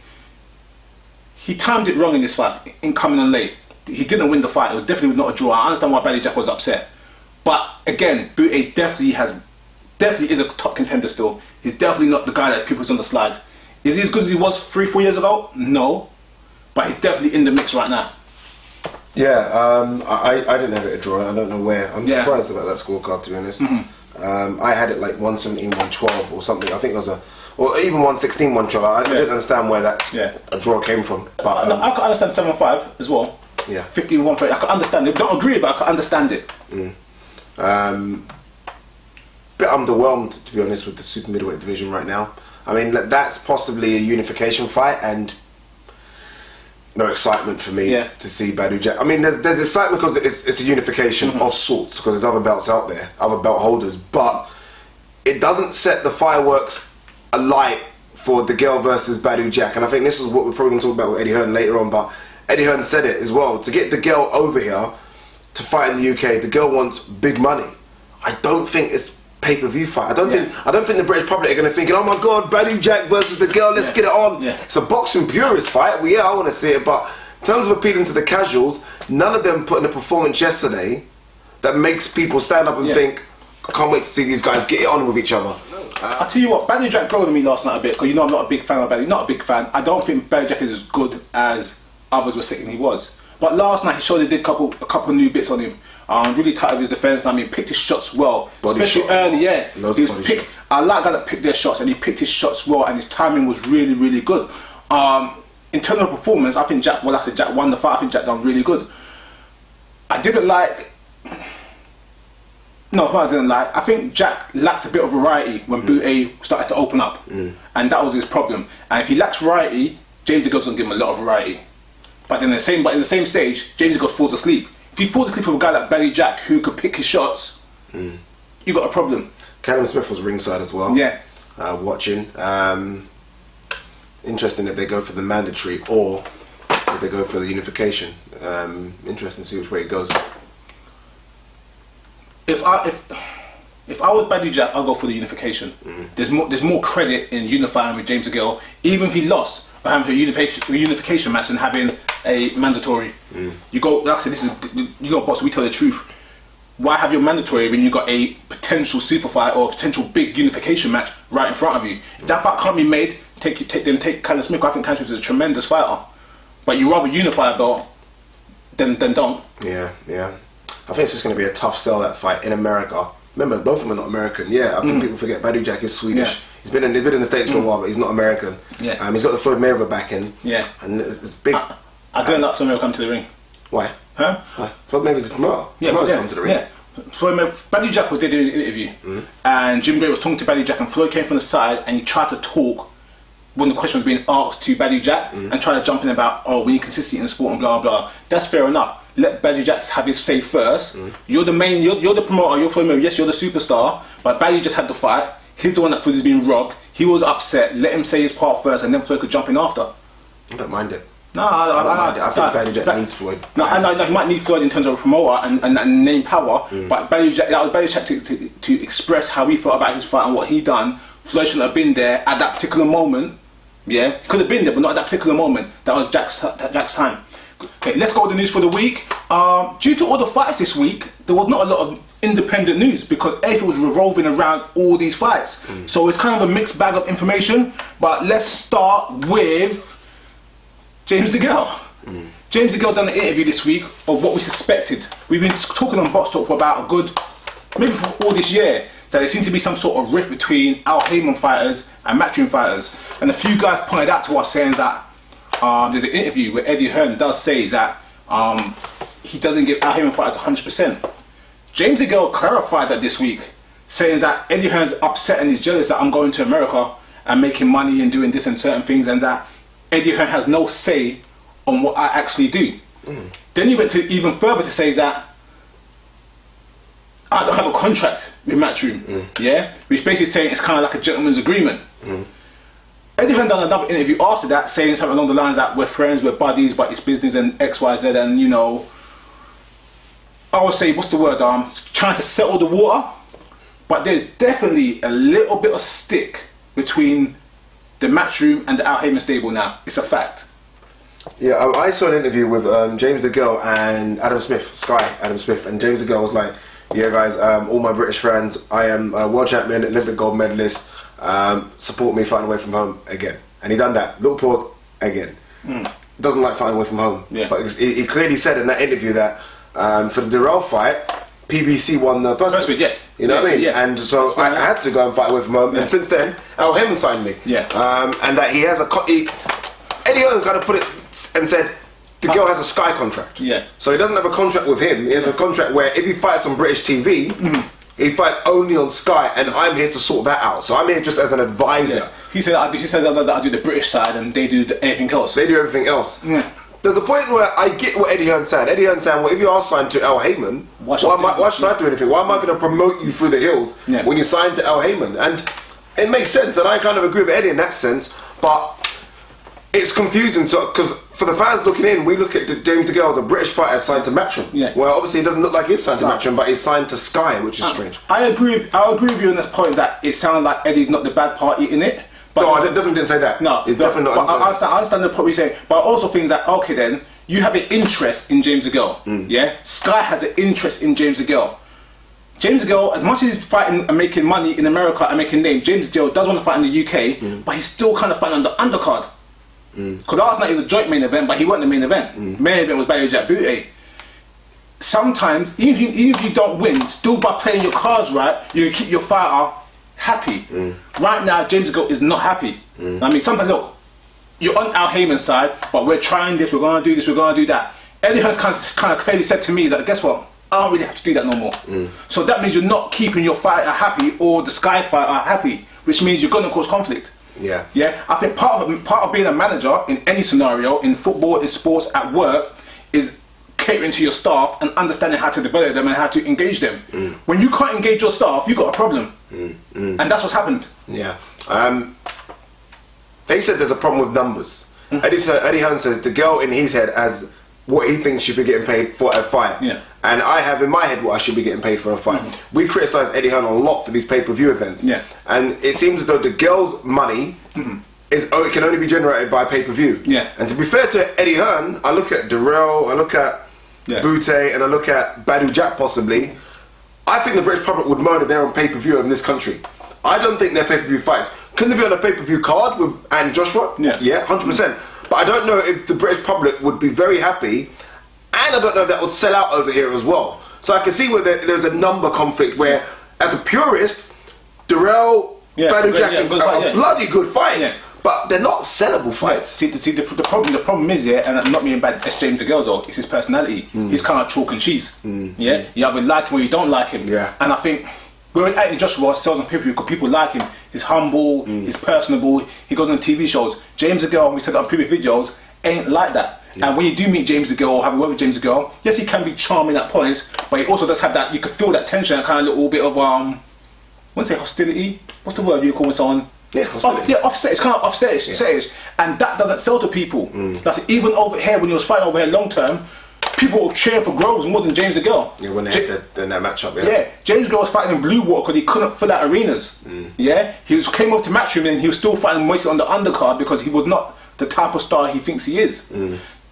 S1: He timed it wrong in this fight, in coming in late. He didn't win the fight. It was definitely not a draw. I understand why Badou Jack was upset. But again, Boutte definitely is a top contender still. He's definitely not the guy that people's on the slide. Is he as good as he was 3-4 years ago? No. But he's definitely in the mix right now.
S2: Yeah, I didn't have it a draw. I don't know where. I'm surprised about that scorecard, to be honest. I had it like 117, 112 or something. I think it was or even 116, 112. I didn't understand where a draw came from. But
S1: I could understand 7-5 as well.
S2: Yeah.
S1: 15, 1 I could understand it. Don't agree, but I could understand it.
S2: Bit underwhelmed, to be honest, with the super middleweight division right now. I mean, that's possibly a unification fight, and no excitement for me to see Badou Jack. I mean, there's excitement because it's a unification of sorts, because there's other belts out there, other belt holders, but it doesn't set the fireworks alight for Degale versus Badou Jack. And I think this is what we're probably going to talk about with Eddie Hearn later on, but Eddie Hearn said it as well. To get Degale over here to fight in the UK, Degale wants big money. I don't think it's pay-per-view fight. I don't think the British public are going to think, oh my god, Badou Jack versus Degale, let's get it on. It's a boxing purist fight. Well, I want to see it, but in terms of appealing to the casuals, none of them put in a performance yesterday that makes people stand up and think, I can't wait to see these guys get it on with each other.
S1: I'll tell you what, Badou Jack growled at me last night a bit, because I'm not a big fan of Badou. Not a big fan. I don't think Badou Jack is as good as others were saying he was. But last night he showed he did a couple of new bits on him. Really tight with his defence. I mean, picked his shots well, especially early. I like guys that picked their shots, and he picked his shots well, and his timing was really, really good. In terms of performance, I think Jack won the fight. I think Jack done really good. I didn't like. No, I didn't like. I think Jack lacked a bit of variety when Boutte started to open up, and that was his problem. And if he lacks variety, James Degale doesn't give him a lot of variety. But in the same stage, James Degale falls asleep. If he falls asleep with a guy like Badou Jack who could pick his shots, you got a problem.
S2: Callum Smith was ringside as well.
S1: Yeah.
S2: Watching. Interesting if they go for the mandatory or if they go for the unification. Interesting to see which way it goes.
S1: If I was Badou Jack, I'll go for the unification. There's more credit in unifying with James Degale, even if he lost, or having a unification match and having a mandatory. You go, like I said, this is boss. We tell the truth. Why have your mandatory when you got a potential super fight or a potential big unification match right in front of you? If that fight can't be made, take Callum Smith. I think Callum Smith is a tremendous fighter, but you rather unify a belt than don't.
S2: Yeah. I think it's just going to be a tough sell, that fight in America. Remember, both of them are not American. I think people forget Badou Jack is Swedish. He's been in the States for a while, but he's not American. He's got the Floyd Mayweather backing. And it's big.
S1: I don't like Flamingo come to the ring.
S2: Why?
S1: Huh?
S2: Why? Thought maybe it's a promoter.
S1: Yeah,
S2: Promoters come to the ring.
S1: Yeah. Floyd, Badou Jack was there doing his interview, and Jim Gray was talking to Badou Jack, and Floyd came from the side and he tried to talk when the question was being asked to Badou Jack, and tried to jump in about, oh, we need consistency in the sport and blah blah. That's fair enough. Let Badou Jack have his say first. You're the main, you're the promoter, you're Floyd Mayweather. Yes, you're the superstar, but Badou just had the fight. He's the one that feels he's been robbed. He was upset. Let him say his part first, and then Floyd could jump in after.
S2: I don't mind it.
S1: No,
S2: I don't mind it. I think Badou Jack needs Floyd.
S1: No, I know he might need Floyd in terms of a promoter and name power, but Badou Jack, that was Badou Jack to express how he felt about his fight and what he done. Floyd shouldn't have been there at that particular moment. Yeah, he could have been there, but not at that particular moment. That was Jack's time. Okay, let's go with the news for the week. Due to all the fights this week, there was not a lot of independent news because everything was revolving around all these fights. So it's kind of a mixed bag of information. But let's start with James Degale. James Degale done an interview this week of what we suspected. We've been talking on Boxtalk for about a good, maybe for all this year, that there seems to be some sort of rift between Al Haymon fighters and Matchroom fighters. And a few guys pointed out to us saying that there's an interview where Eddie Hearn does say that he doesn't give Al Haymon fighters 100%. James Degale clarified that this week, saying that Eddie Hearn's upset and he's jealous that I'm going to America and making money and doing this and certain things, and that Eddie Hearn has no say on what I actually do. Then he went to even further to say that I don't have a contract with Matchroom, yeah, which basically saying it's kind of like a gentleman's agreement. Eddie Hearn done another interview after that saying something along the lines that we're friends, we're buddies, but it's business and X, Y, Z, and you know, I would say, what's the word, trying to settle the water, but there's definitely a little bit of stick between the Matchroom and the Al Haymon stable now. It's a fact.
S2: Yeah, I saw an interview with James Degale and Adam Smith, Sky Adam Smith, and James Degale was like, yeah guys, all my British friends, I am a world champion, Olympic gold medalist, support me fighting away from home again. And he done that, little pause, again. Doesn't like fighting away from home. Yeah. But he clearly said in that interview that for the Durrell fight, PBC won the purse bid.
S1: Yeah.
S2: You know what I mean? Yeah. And so I had to go and fight away from home. And since then, Al Haymon signed me.
S1: Yeah.
S2: And that he has a... Eddie Hearn kind of put it and said, Degale has a Sky contract. Yeah. So he doesn't have a contract with him. He has a contract where if he fights on British TV, he fights only on Sky, and I'm here to sort that out. So I'm here just as an advisor.
S1: Yeah. He said that I do the British side and they do everything else.
S2: They do everything else. Yeah. There's a point where I get what Eddie Hearn's saying. Eddie Hearn's saying, well, if you are signed to Al Haymon, why should I do anything? Why am I going to promote you through the hills when you're signed to Al Haymon? And it makes sense, and I kind of agree with Eddie in that sense, but it's confusing because for the fans looking in, we look at James Degale as a British fighter signed to Matchroom. Yeah. Well, obviously it doesn't look like he's signed to Matchroom, but he's signed to Sky, which is strange.
S1: I agree with you on this point that it sounded like Eddie's not the bad party in it. But
S2: no, I definitely didn't say that.
S1: No,
S2: it's definitely not.
S1: But I understand the point you're saying. But I also think that, okay then, you have an interest in James Degale. Yeah? Sky has an interest in James Degale. James Degale, as much as he's fighting and making money in America and making name, James Degale does want to fight in the UK, but he's still kind of fighting on the undercard. Because last night it was a joint main event, but he wasn't the main event. Main event was Badou Jack Booty. Sometimes, even if you don't win, still by playing your cards right, you can keep your fighter happy. Right now, James Degale is not happy. I mean, sometimes, look, you're on Al Haymon's side, but we're trying this, we're going to do this, we're going to do that. Eddie Hearn kind of clearly said to me, is that, guess what? I don't really have to do that no more. So that means you're not keeping your fighter happy or the Sky fighter happy, which means you're going to cause conflict.
S2: Yeah.
S1: Yeah. I think part of being a manager in any scenario, in football, in sports, at work, is catering to your staff and understanding how to develop them and how to engage them. When you can't engage your staff, you've got a problem. And that's what's happened.
S2: Yeah. They said there's a problem with numbers. Eddie Hearn says Degale in his head has what he thinks should be getting paid for a fight. Yeah. And I have in my head what I should be getting paid for a fight. We criticise Eddie Hearn a lot for these pay-per-view events. Yeah. And it seems as though Degale's money it can only be generated by pay-per-view. Yeah. And to be fair to Eddie Hearn, I look at Durrell, I look at Boutte, and I look at Badou Jack possibly. I think the British public would moan if they're on pay-per-view in this country. I don't think they're pay-per-view fights. Couldn't they be on a pay-per-view card with and Joshua? Yeah. Yeah, 100%. But I don't know if the British public would be very happy, and I don't know if that would sell out over here as well. So I can see where there's a number conflict where, as a purist, Durrell, Badou Jack are bloody good fights. but they're not sellable fights.
S1: Yeah. See, the problem is, and I'm not being bad as James Degale though, it's his personality. He's kind of chalk and cheese. Yeah, you either like him or you don't like him.
S2: Yeah.
S1: And I think whereas Anthony Joshua sells on pay-per-view because people like him. He's humble, he's personable, he goes on TV shows. James Degale, we said on previous videos, ain't like that. Yeah. And when you do meet James Degale or have a word with James Degale, yes, he can be charming at points, but he also does have that, you can feel that tension, that kind of little bit of, I wouldn't say hostility. What's the word you call when someone?
S2: Yeah, hostility.
S1: Offset. It's kind of offset. And that doesn't sell to people. Like, even over here, when he was fighting over here long term, people were cheering for Groves more than James Degale.
S2: Yeah, when they had that matchup,
S1: yeah. James Degale was fighting in blue water because he couldn't fill out arenas. Yeah, came up to Matchroom and he was still fighting wasted on the undercard because he was not the type of star he thinks he is.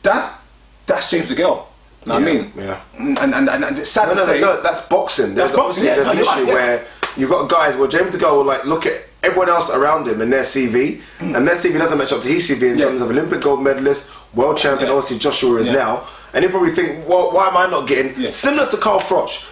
S1: That's James Degale. Know what I mean?
S2: Yeah.
S1: And it's sad to say.
S2: No, that's boxing. There's an issue where you've got guys where James Degale will like look at everyone else around him and their CV, and their CV doesn't match up to his CV in terms of Olympic gold medalist, world champion, obviously Joshua is now. And you probably think, well, why am I not getting... Similar to Carl Froch.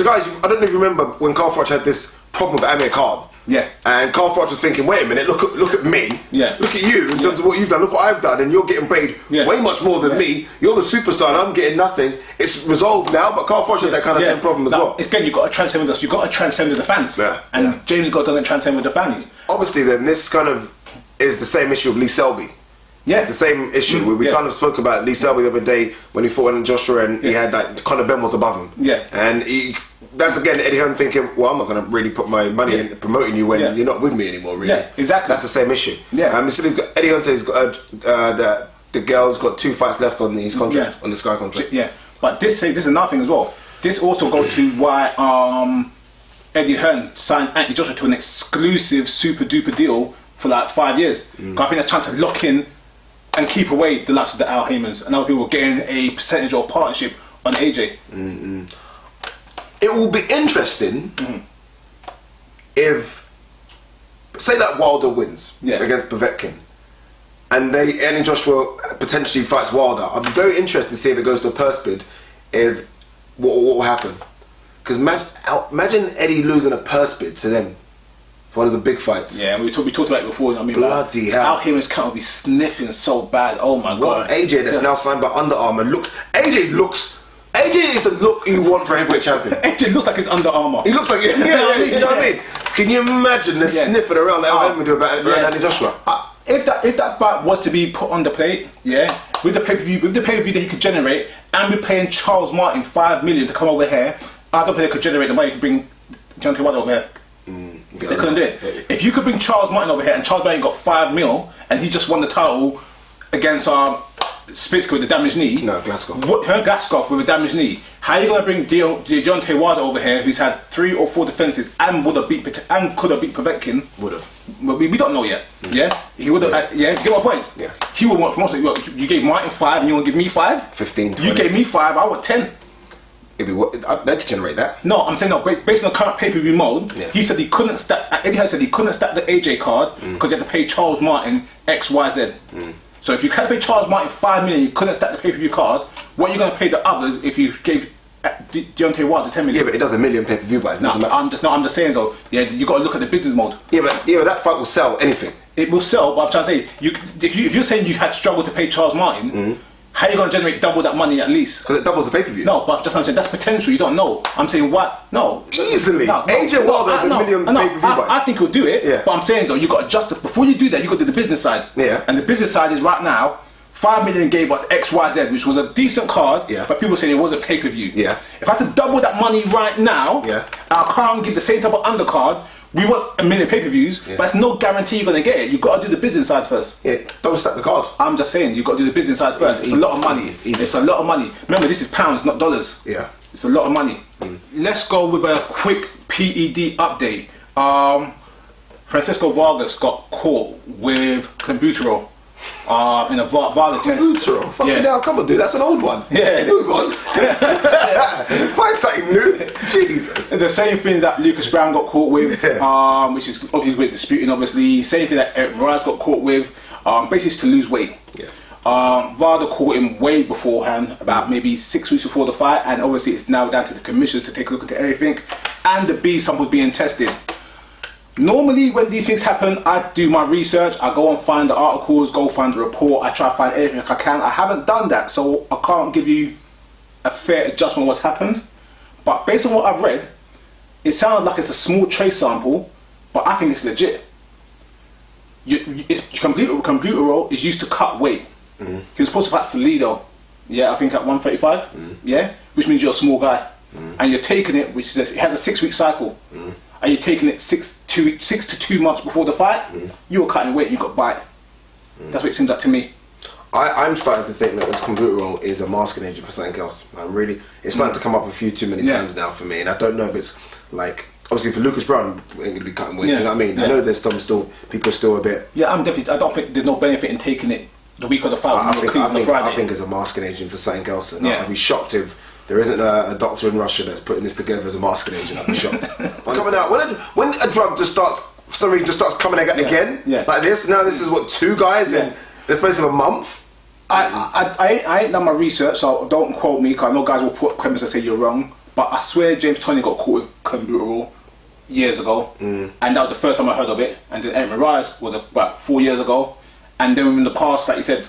S2: Guys, I don't know if you remember when Carl Froch had this problem with Amir Khan.
S1: Yeah.
S2: And Carl Froch was thinking, wait a minute, look at me.
S1: Yeah.
S2: Look at you in terms of what you've done. Look what I've done, and you're getting paid way much more than me. You're the superstar, and I'm getting nothing. It's resolved now, but Carl Froch had that kind of same problem as well.
S1: It's good. You've got to transcend with us. You've got to transcend with the fans.
S2: Yeah.
S1: And James Degale doesn't transcend with the fans.
S2: Obviously, then this kind of is the same issue of Lee Selby. Yeah, it's the same issue. We kind of spoke about Lee Selby the other day when he fought in Joshua, and he had like Conor Ben was above him. Yeah, and that's again Eddie Hearn thinking, well, I'm not going to really put my money in promoting you when you're not with me anymore. Really,
S1: yeah, exactly.
S2: That's the same issue. Yeah, so Eddie Hearn says he's got the girl's got 2 fights left on his contract, on the Sky contract.
S1: Yeah, but this is another thing as well. This also goes to why Eddie Hearn signed Anthony Joshua to an exclusive super duper deal for like 5 years. I think that's trying to lock in and keep away the likes of the Al Haymans and other people getting a percentage or partnership on AJ.
S2: It will be interesting if, say that Wilder wins against Povetkin, and Anthony Joshua potentially fights Wilder. I'd be very interested to see if it goes to a purse bid, if what will happen. Because imagine Eddie losing a purse bid to them. One of the big fights.
S1: Yeah, we talked about it before. I mean,
S2: bloody hell.
S1: Al Haymans can't be sniffing so bad. Oh my god.
S2: AJ that's now signed by Under Armour AJ is the look you want for a heavyweight champion.
S1: AJ looks like he's Under Armour.
S2: He looks like you know what I mean? Can you imagine the sniffing around that Al Haymans do about Anthony Joshua?
S1: If that fight was to be put on the plate, with the pay-per-view that he could generate, and we're paying Charles Martin $5 million to come over here, I don't think they could generate the money to bring Deontay Wilder over here. They couldn't do it. If you could bring Charles Martin over here and Charles Martin got $5 million and he just won the title against Spitzke with a damaged knee.
S2: No, Glasgow.
S1: Glasgow with a damaged knee. How are you going to bring Deontay Wilder over here, who's had 3 or 4 defenses and could have beat Povetkin?
S2: Would have.
S1: Well, we don't know yet. He would have. Get my point.
S2: Yeah.
S1: He would want promotion. You gave Martin 5 and you want to give me 5?
S2: 15. 20.
S1: You gave me 5. I want 10.
S2: They could generate that.
S1: No, I'm saying no. Based on the current pay-per-view mode, he said he couldn't stack. Eddie Hearn said he couldn't stack the AJ card because he had to pay Charles Martin XYZ. So if you had to pay Charles Martin $5 million, you couldn't stack the pay-per-view card. What are you going to pay the others if you gave Deontay Wilder $10 million?
S2: Yeah, but it does $1 million pay-per-view buys.
S1: I'm just saying though. Yeah, you got to look at the business mode.
S2: Yeah, but that fight will sell anything.
S1: It will sell, but I'm trying to say, if you're saying you had struggled to pay Charles Martin. How are you going to generate double that money at least?
S2: Because it doubles the pay-per-view.
S1: No, but I'm saying that's potential. You don't know. I'm saying what? No.
S2: Easily. AJ Wilder has $1 million pay-per-view buys.
S1: I think he'll do it. Yeah. But I'm saying though, you got to adjust. Before you do that, you got to do the business side.
S2: Yeah.
S1: And the business side is right now, $5 million gave us XYZ, which was a decent card. Yeah. But people saying it wasn't pay-per-view.
S2: Yeah.
S1: If I had to double that money right now, I can't give the same type of undercard. We want $1 million pay-per-views, but it's no guarantee you're going to get it. You've got to do the business side first.
S2: Yeah, don't stack the card.
S1: I'm just saying, you've got to do the business side first. It's a lot of money. It's a lot of money. Remember, this is pounds, not dollars.
S2: Yeah.
S1: It's a lot of money. Let's go with a quick PED update. Francisco Vargas got caught with clenbuterol in a violent test.
S2: Clenbuterol? Fucking hell, come on dude, that's an old one.
S1: Yeah.
S2: Move on. Find something new. Jesus.
S1: The same things that Lucas Brown got caught with, which is obviously disputing obviously. Same thing that Eric Moraes got caught with. Basically it's to lose weight.
S2: Yeah.
S1: Varda caught him way beforehand, about maybe 6 weeks before the fight, and obviously it's now down to the commissioners to take a look into everything, and the B sample being tested. Normally, when these things happen, I do my research. I go and find the articles, go find the report. I try to find anything I can. I haven't done that, so I can't give you a fair adjustment of what's happened. But based on what I've read, it sounds like it's a small trace sample, but I think it's legit. It's Computerol is used to cut weight. He was supposed to fight Salido, I think at 135, which means you're a small guy, and you're taking it, which is it has a 6-week cycle. And you're taking it 6 to 2 months before the fight, you're cutting weight, you got bite. That's what it seems like to me.
S2: I'm starting to think that this Computerol is a masking agent for something else. It's starting to come up a few too many times now for me, and I don't know if it's like, obviously for Lucas Brown, we ain't going to be cutting weight, you know what I mean? I know there's some people are still a bit...
S1: I don't think there's no benefit in taking it the week of the fight.
S2: I think it's a masking agent for something else, and I'd be shocked if there isn't a doctor in Russia that's putting this together as a masking agent. I'd be shocked. Coming out when a drug just starts, for some reason, just starts coming again like this. Now this is what, 2 guys in the space of a month.
S1: I ain't done my research, so don't quote me, because I know guys will put comments and say you're wrong. But I swear James Toney got caught with Computerol years ago, and that was the first time I heard of it. And then Ed Rise was about 4 years ago, and then in the past, like you said,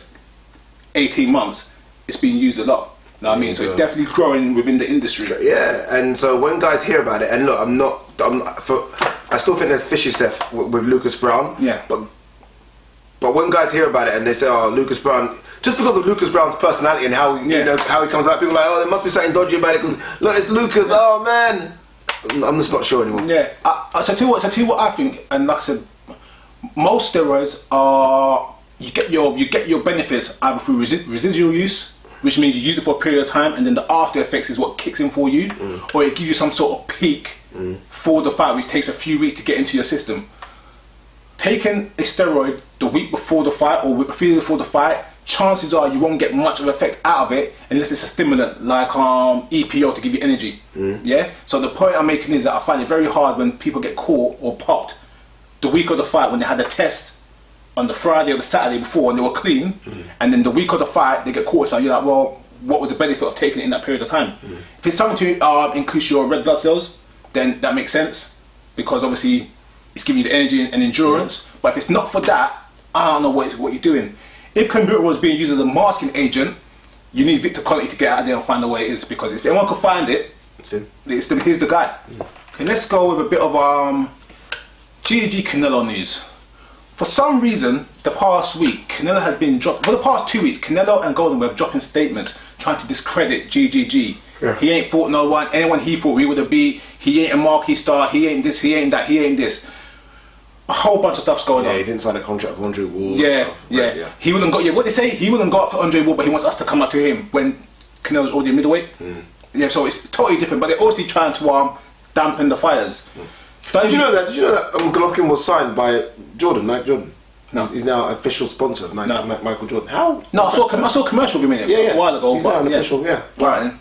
S1: 18 months, it's been used a lot. You know what I mean? So it's definitely growing within the industry.
S2: Yeah, and so when guys hear about it, and look, I still think there's fishy stuff with Lucas Brown.
S1: Yeah.
S2: But when guys hear about it and they say, "Oh, Lucas Brown," just because of Lucas Brown's personality and how how he comes out, people are like, "Oh, there must be something dodgy about it." Because look, it's Lucas. Oh man, I'm just not sure anymore.
S1: Yeah. So tell you what I think, and like I said, most steroids are you get your benefits either through residual use, which means you use it for a period of time, and then the after effects is what kicks in for you, or it gives you some sort of peak for the fight, which takes a few weeks to get into your system. Taking a steroid the week before the fight or a few days before the fight, chances are you won't get much of effect out of it unless it's a stimulant like EPO to give you energy. So the point I'm making is that I find it very hard when people get caught or popped the week of the fight when they had a test on the Friday or the Saturday before and they were clean, and then the week of the fight they get caught. So you're like, well, what was the benefit of taking it in that period of time? If it's something to increase your red blood cells, then that makes sense, because obviously it's giving you the energy and endurance. But if it's not for that, I don't know what you're doing. If Computerol was being used as a masking agent, you need Victor Quality to get out there and find out where it is, because if anyone can find it, he's the guy. Okay, let's go with a bit of GG Canelo news. For some reason, the past week, Canelo has been dropped. For the past 2 weeks, Canelo and Golden were dropping statements trying to discredit GGG. He ain't fought no one. Anyone he fought, we would have beat. He ain't a marquee star. He ain't this. He ain't that. He ain't this. A whole bunch of stuff's going on.
S2: He didn't sign a contract with Andre Ward.
S1: Yeah. He wouldn't go. What they say? He wouldn't go up to Andre Ward, but he wants us to come up to him when Canelo's already a middleweight. Yeah, so it's totally different. But they're obviously trying to dampen the fires.
S2: Did you know that Golovkin was signed by Nike Jordan? No. He's now official sponsor of Michael Jordan. How?
S1: No, I saw a commercial with him a while ago.
S2: He's now an official,
S1: Right then.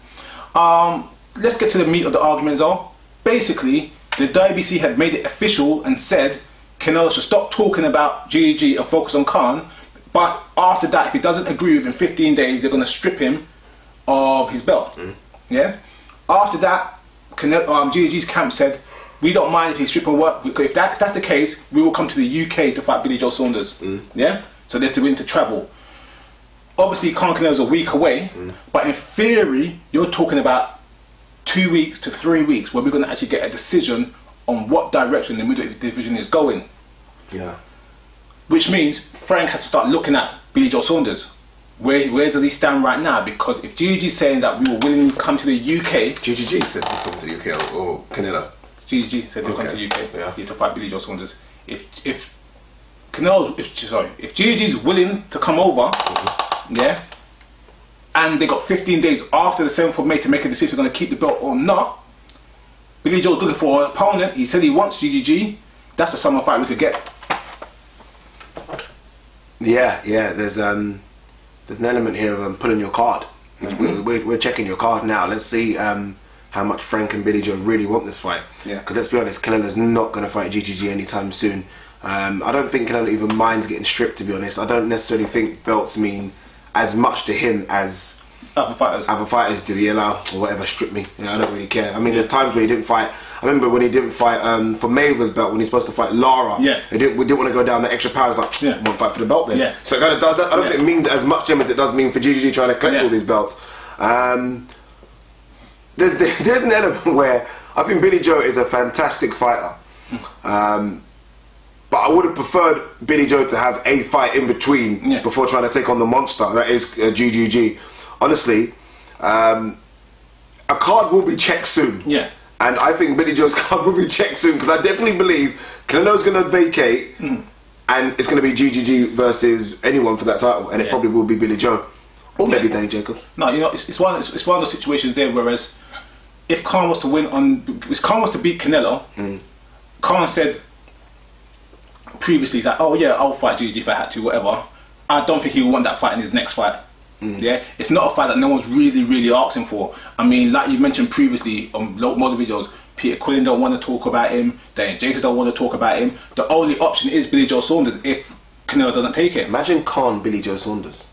S1: Let's get to the meat of the argument, though. Basically, the WBC had made it official and said Canelo should stop talking about GG and focus on Khan. But after that, if he doesn't agree within 15 days, they're going to strip him of his belt. Yeah. After that, GG's camp said, we don't mind if he's stripping work. If that's the case, we will come to the UK to fight Billy Joe Saunders. Yeah? So they're willing to travel. Obviously, Canelo's a week away, but in theory, you're talking about 2 weeks to 3 weeks where we're going to actually get a decision on what direction the middleweight division is going.
S2: Yeah.
S1: Which means Frank had to start looking at Billy Joe Saunders. Where does he stand right now? Because if GG's saying that we were willing to come to the UK...
S2: GG said we'll come to the UK or Canelo?
S1: GG said they'll come to the UK to fight Billy Joe Saunders. If GG's willing to come over, and they got 15 days after the 7th of May to make a decision if they're going to keep the belt or not, Billy Joe's looking for an opponent. He said he wants GGG. That's a summer fight we could get.
S2: Yeah. There's an element here of pulling your card. We're checking your card now. Let's see how much Frank and Billy Joe really want this fight.
S1: Yeah.
S2: Because let's be honest, Canelo's not going to fight GGG anytime soon. I don't think Canelo even minds getting stripped, to be honest. I don't necessarily think belts mean as much to him as other fighters do. Or whatever, strip me. I don't really care. I mean, there's times where he didn't fight. I remember when he didn't fight for Mayweather's belt when he's supposed to fight Lara.
S1: Yeah.
S2: We didn't want to go down the extra pounds. Like, won't fight for the belt then.
S1: Yeah.
S2: So it kind of does. I don't think it means as much to him as it does mean for GGG trying to collect all these belts. There's an element where I think Billy Joe is a fantastic fighter. But I would have preferred Billy Joe to have a fight in between before trying to take on the monster that is GGG. Honestly, a card will be checked soon.
S1: Yeah.
S2: And I think Billy Joe's card will be checked soon because I definitely believe Canelo's going to vacate and it's going to be GGG versus anyone for that title, and it probably will be Billy Joe or maybe Danny Jacobs.
S1: No, you know, it's one of those situations there. Whereas if Khan was to win if Khan was to beat Canelo, Khan said previously, he's like, oh yeah, I'll fight GGG if I had to, whatever. I don't think he would want that fight in his next fight. Yeah, it's not a fight that no one's really asking for. I mean, like you mentioned previously on more videos, Peter Quillen don't want to talk about him, Daniel Jacobs don't want to talk about him. The only option is Billy Joe Saunders if Canelo doesn't take it.
S2: Imagine Khan, Billy Joe Saunders.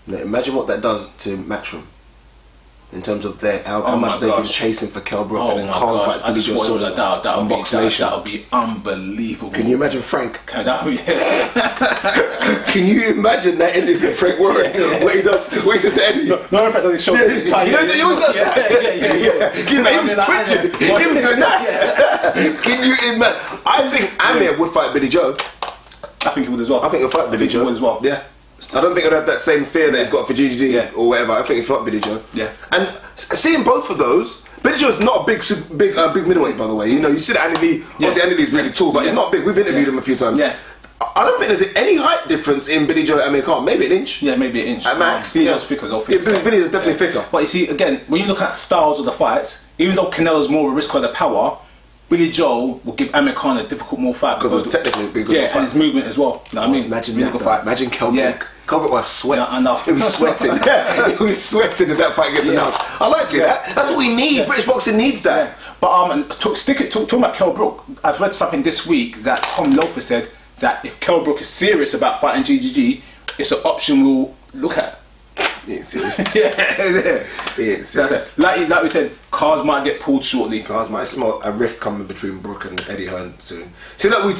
S2: Now, imagine what that does to Matchroom. In terms of how much they've been chasing for Kell Brook, and then Khan fights Billy Joe Saunders on Box Nation.
S1: That would be unbelievable.
S2: Can you imagine Frank?
S1: Can
S2: you imagine that ending for Frank Warren? What he does, what he says to Eddie?
S1: No, in fact, does his shoulder.
S2: He always does that. He was twitching. He was doing that. Can you imagine? I think Amir would fight Billy Joe.
S1: I think he would as well.
S2: I think he'll fight Billy Joe
S1: as well.
S2: Yeah. I don't think he'll have that same fear that he's got for GGG or whatever. I think he'll fight Billy Joe.
S1: Yeah.
S2: And seeing both of those, Billy Joe's not a big middleweight, by the way. You know, you see that Andy Lee. Obviously, Andy Lee's really tall, but he's not big. We've interviewed him a few times.
S1: Yeah.
S2: I don't think there's any height difference in Billy Joe and Amir Khan. Maybe an inch.
S1: Yeah, maybe an inch.
S2: At max.
S1: Billy Joe's thicker.
S2: Billy is definitely thicker.
S1: But you see, again, when you look at styles of the fights, even though Canelo's more of a risk of the power, Billy Joe will give Amir Khan a difficult more fight
S2: because of technically big good
S1: and his movement as well. You know what I mean?
S2: Imagine that fight. Imagine Kell Brook. Kell Brook will have sweat.
S1: Yeah, I know.
S2: He'll be sweating. He'll be sweating if that fight gets announced. I like to see that. That's what we need. British boxing needs that.
S1: But talking about Kell Brook, I've read something this week that Tom Loafer said that if Kell Brook is serious about fighting GGG, it's an option we'll look at.
S2: He ain't serious.
S1: He ain't serious. Like we said, cars might get pulled shortly.
S2: Cars might smell a rift coming between Brook and Eddie Hearn soon. See, like we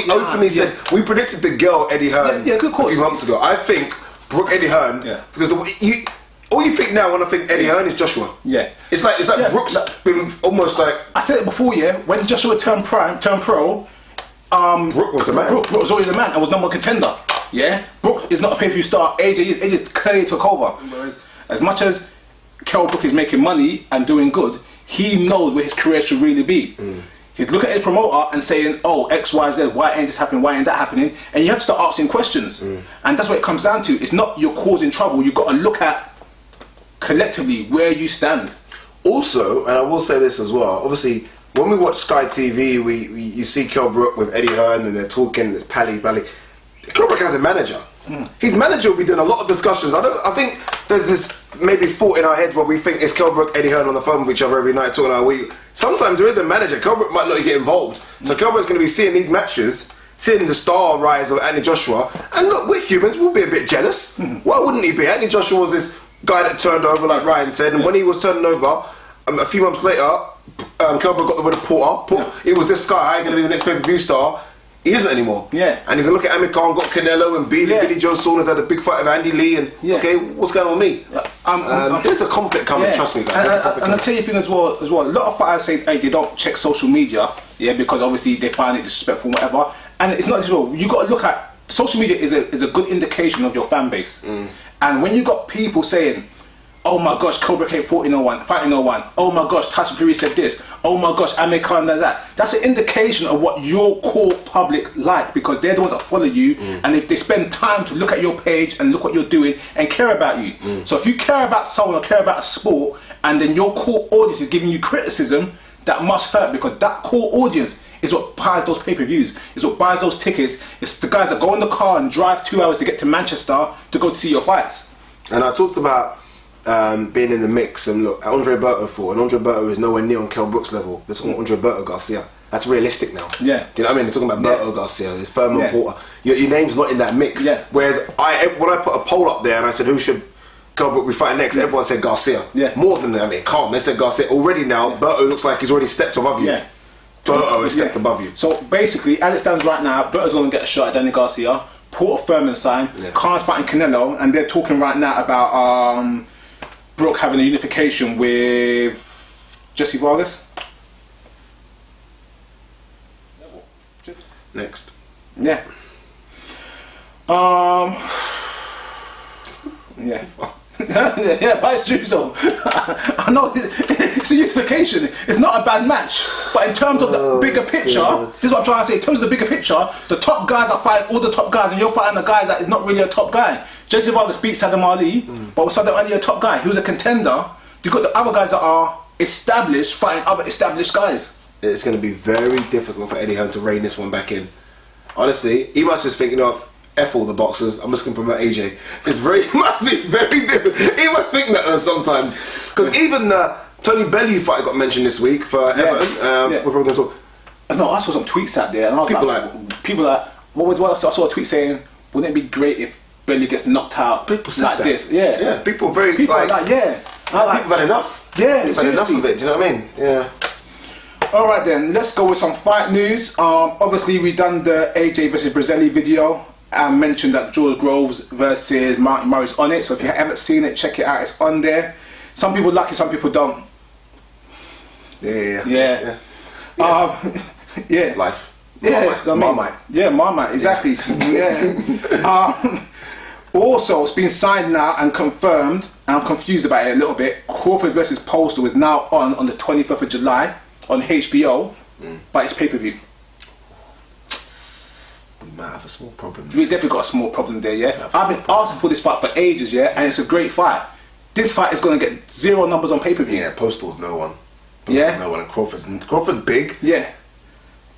S2: openly said, we predicted the girl Eddie Hearn
S1: good
S2: a few months ago. I think Brook Eddie Hearn, because all you think now when I think Eddie Hearn is Joshua. Yeah. It's like Brook's been almost like...
S1: I said it before, when Joshua turned pro,
S2: Brook was the man.
S1: Brook was already the man and was number one contender. Yeah, Brook is not a pay-per-view star. AJ clearly took over. Whereas, as much as Kell Brook is making money and doing good, he knows where his career should really be. He's looking at his promoter and saying, "Oh, X, Y, Z. Why ain't this happening? Why ain't that happening?" And you have to start asking questions. And that's what it comes down to. It's not you're causing trouble. You've got to look at collectively where you stand.
S2: Also, and I will say this as well. Obviously, when we watch Sky TV, you see Kell Brook with Eddie Hearn and they're talking. It's Pally. Kell Brook has a manager. His manager will be doing a lot of discussions. I think there's this maybe thought in our heads where we think it's Kell Brook, Eddie Hearn on the phone with each other every night talking about sometimes there is a manager. Kell Brook might not get involved. So Kell Brook's going to be seeing these matches, seeing the star rise of Anthony Joshua. And look, we're humans, we'll be a bit jealous. Why wouldn't he be? Anthony Joshua was this guy that turned over, like Ryan said, and when he was turning over, a few months later, Kell Brook got the win of Porter. It was this guy going to be the next pay-per-view star. He isn't anymore. Yeah. And he's going to look at Amir Khan, got Canelo and Billy Joe Saunders had a big fight with Andy Lee and okay, what's going on with me? There's a conflict coming, trust me guys.
S1: And I'll tell you a thing as well, a lot of fighters say they don't check social media, because obviously they find it disrespectful, whatever. And it's not just well, you got to look at social media is a good indication of your fan base. And when you got people saying, "Oh my gosh, Cobra came 14-01, fighting 01. Oh my gosh, Tyson Fury said this. Oh my gosh, Amir Khan does that." That's an indication of what your core public like, because they're the ones that follow you, and if they spend time to look at your page and look what you're doing and care about you. So if you care about someone or care about a sport, and then your core audience is giving you criticism, that must hurt, because that core audience is what buys those pay-per-views, is what buys those tickets. It's the guys that go in the car and drive 2 hours to get to Manchester to go to see your fights.
S2: And I talked about being in the mix, and look, Andre Berto fought, and Andre Berto is nowhere near on Kell Brook's level. They're talking Andre Berto Garcia. That's realistic now. Yeah. Do you know what I mean? They're talking about Berto Garcia, there's Furman Porter. Your name's not in that mix. Yeah. Whereas when I put a poll up there and I said who should Kell Brook we fight next, everyone said Garcia.
S1: Yeah.
S2: More than that, I mean, calm. They said Garcia already now. Berto looks like he's already stepped above you.
S1: Yeah.
S2: Berto has stepped above you.
S1: So basically, as it stands right now, Berto's going to get a shot at Danny Garcia. Porter Thurman signed. Yeah. Khan's fighting Canelo, and they're talking right now about Brook having a unification with Jesse Vargas.
S2: Next.
S1: Yeah. Yeah. Yeah, but it's true though. I know it's a unification. It's not a bad match, but in terms of the bigger picture, this is what I'm trying to say. In terms of the bigger picture, the top guys are fighting all the top guys, and you're fighting the guys that is not really a top guy. Jesse Vargas beat Saddam Ali, but was Saddam Ali a top guy? He was a contender. You got the other guys that are established fighting other established guys.
S2: It's going to be very difficult for Eddie Hearn to rein this one back in. Honestly, he must just thinking of F all the boxers. I'm just going to promote AJ. It must be very difficult. He must think that sometimes, because even the Tony Bellew fight got mentioned this week for Everton. We're probably going to talk.
S1: No, I saw some tweets out there, and I was people like, what I saw a tweet saying, wouldn't it be great if Bellew gets knocked out
S2: people said
S1: like
S2: that.
S1: This? Yeah,
S2: yeah. People very
S1: people
S2: like,
S1: yeah.
S2: People had enough.
S1: Yeah,
S2: people had enough of it. Do you know what I mean? Yeah.
S1: Alright then, let's go with some fight news. Obviously we done the AJ versus Brazzelli video and mentioned that George Groves versus Martin Murray's on it. So if you haven't seen it, check it out. It's on there. Some people like it, some people don't.
S2: Yeah.
S1: Yeah.
S2: Life.
S1: Yeah,
S2: Marmite.
S1: Yeah, Marmite, exactly. Yeah. Also, it's been signed now and confirmed, and I'm confused about it a little bit. Crawford versus Postal is now on the 25th of July on HBO, but it's pay-per-view.
S2: We might have a small problem.
S1: We definitely got a small problem there, yeah. I've been asking for this fight for ages, yeah, and it's a great fight. This fight is going to get 0 numbers on pay-per-view.
S2: Yeah, Postal's no one.
S1: No
S2: one. And Crawford's big.
S1: Yeah.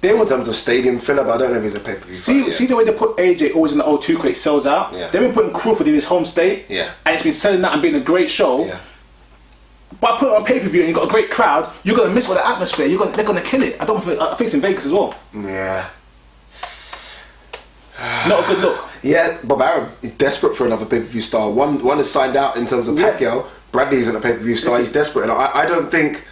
S2: In terms of stadium fill-up, I don't know if he's a pay-per-view fight.
S1: See the way they put AJ always in the O2 crate, sells out.
S2: Yeah.
S1: They've been putting Crawford in his home state, and it's been selling out and being a great show.
S2: Yeah.
S1: But put it on pay-per-view and you've got a great crowd, you're going to miss all the atmosphere. They're going to kill it. I think it's in Vegas as well.
S2: Yeah.
S1: Not a good look.
S2: Yeah, Bob Arum is desperate for another pay-per-view star. One is signed out in terms of Pacquiao. Bradley isn't a pay-per-view star. He's desperate, and I don't think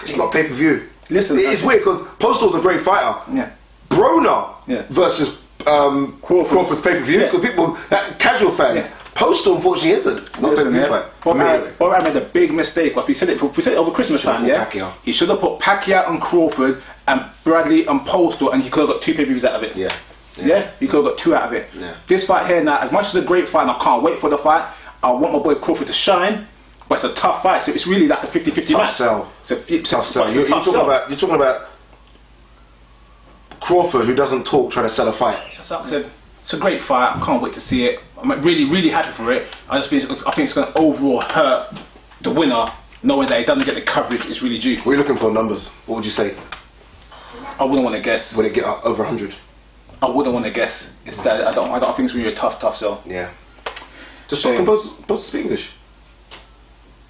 S2: it's not pay-per-view. Listen, it's weird because Postal's a great fighter.
S1: Yeah.
S2: Broner versus Crawford's pay-per-view because people, casual fans. Yeah. Postal unfortunately isn't. It's not a pay-per-view fight.
S1: Bob Arum made a big mistake. But we said it over Christmas time. Yeah.
S2: Pacquiao.
S1: He should have put Pacquiao and Crawford and Bradley and Postal, and he could have got 2 pay-per-views out of it. Yeah. He could have got 2 out of it.
S2: Yeah.
S1: This fight here now, as much as a great fight, and I can't wait for the fight. I want my boy Crawford to shine. But it's a tough fight, so it's really like a 50-50 match.
S2: Tough sell. You're talking about Crawford, who doesn't talk, trying to sell a fight.
S1: It's a great fight. I can't wait to see it. I'm really, really happy for it. I think it's going to overall hurt the winner, knowing that he doesn't get the coverage it's really due.
S2: What are you looking for numbers? What would you say?
S1: I wouldn't want to guess.
S2: Would it get over 100?
S1: I wouldn't want to guess. It's that I don't think it's really a tough sell.
S2: Yeah. Just supposed to speak English.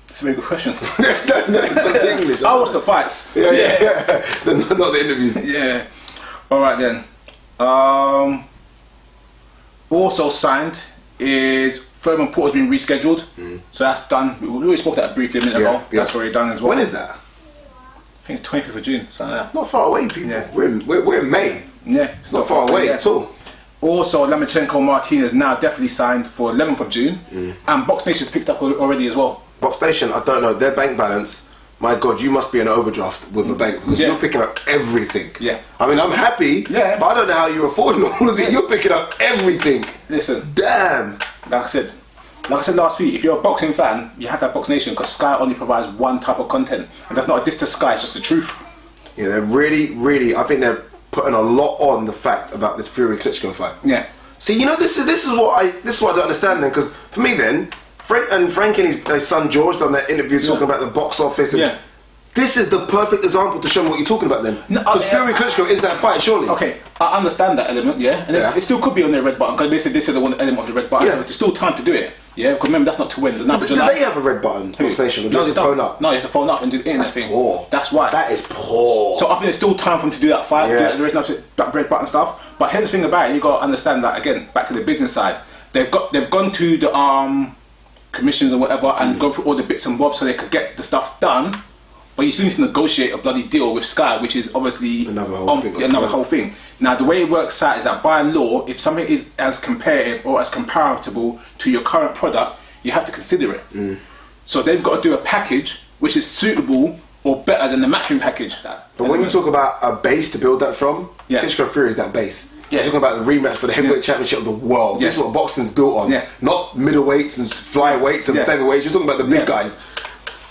S1: It's a very good question.
S2: No, English.
S1: I watch the fights.
S2: Yeah. Not the interviews.
S1: Yeah. Alright then. Also signed is Thurman Porter's been rescheduled. So that's done. We already spoke that briefly a minute ago. That's already done as well.
S2: When is that?
S1: I think it's 25th of June. So
S2: not far away, people. Yeah. We're in May.
S1: Yeah.
S2: It's not far away at all.
S1: Also, Lomachenko Martinez now definitely signed for 11th of June. And Box Nation's picked up already as well.
S2: Box Nation, I don't know, their bank balance, my God, you must be in an overdraft with a bank because you're picking up everything.
S1: Yeah.
S2: I mean, I'm happy, but I don't know how you're affording all of it. You're picking up everything.
S1: Listen.
S2: Damn.
S1: Like I said last week, if you're a boxing fan, you have to have Box Nation because Sky only provides one type of content. And that's not a diss to Sky, it's just the truth. Yeah,
S2: they're really, I think they're putting a lot on the fact about this Fury Klitschko fight.
S1: Yeah.
S2: See, you know, this is what I don't understand then, because for me then, Frank and his son George done that interview talking about the box office. And this is the perfect example to show me what you're talking about then. Because Fury Klitschko is that fight, surely.
S1: Okay, I understand that element, and it still could be on their red button, because they said they want the element of the red button, so there's still time to do it. Yeah, because remember, that's not to win. Do
S2: they have a red button, Box Nation, or do you have to phone up?
S1: No, you have to phone up and do the internet thing.
S2: That's poor.
S1: That's why.
S2: That is poor.
S1: So I think there's still time for them to do that fight, do that red button stuff. But here's the thing about it, you got to understand that, again, back to the business side. They've gone to the commissions or whatever, and go through all the bits and bobs so they could get the stuff done. But you still need to negotiate a bloody deal with Sky, which is obviously
S2: another whole thing.
S1: Now, the way it works out is that by law, if something is as comparative or as comparable to your current product, you have to consider it. So they've got to do a package which is suitable or better than the matchroom package.
S2: But when you talk about a base to build that from, Klitschko Fury is that base. You're talking about the rematch for the heavyweight championship of the world. This is what boxing's built on. Not middleweights and flyweights and featherweights. You're talking about the big guys.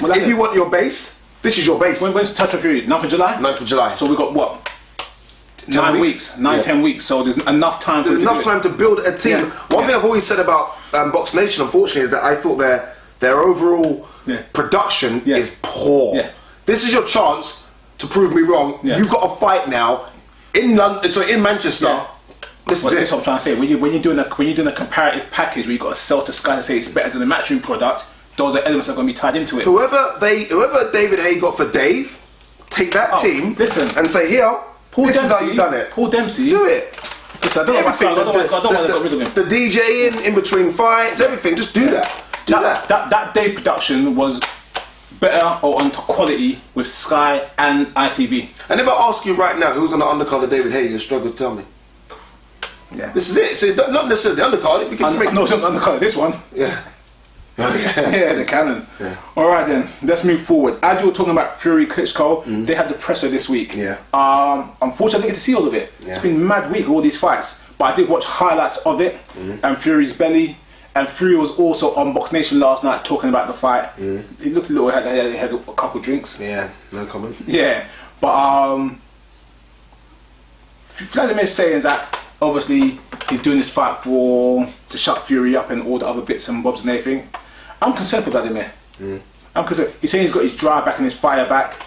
S2: Well, if you want your base, this is your base.
S1: When's Tyson Fury? 9th of July?
S2: 9th of July.
S1: So we've got what? 9 weeks. 10 weeks. So there's enough time.
S2: There's enough time to build a team. One thing I've always said about Box Nation, unfortunately, is that I thought their overall production is poor. This is your chance to prove me wrong. You've got a fight now in London, in Manchester. This is
S1: what I'm trying to say. When you're doing a comparative package where you've got to sell to Sky and say it's better than the matchroom product, those are elements that are going to be tied into it.
S2: Whoever David Hay got for Dave, take that team and say, here, this is how you've done it.
S1: Paul Dempsey.
S2: Do it.
S1: Listen, I don't know why I got rid of him.
S2: The DJing in between fights, everything, just do that.
S1: That Dave production was better or on quality with Sky and ITV.
S2: And if I ask you right now who's on the undercard of David Hay, you struggle to tell me. This is it. So not necessarily the undercard. If you can make
S1: no, it's not the undercard. This one. The Cannon. Alright then, let's move forward. As you were talking about Fury Klitschko, they had the presser this week. Unfortunately, I didn't get to see all of it. It's been a mad week, all these fights. But I did watch highlights of it and Fury's belly. And Fury was also on Box Nation last night talking about the fight. He looked a little, had a couple drinks.
S2: No comment.
S1: But Vladimir's saying that obviously he's doing this fight to shut Fury up and all the other bits and bobs and everything. I'm concerned for Vladimir. I'm concerned. He's saying he's got his drive back and his fire back.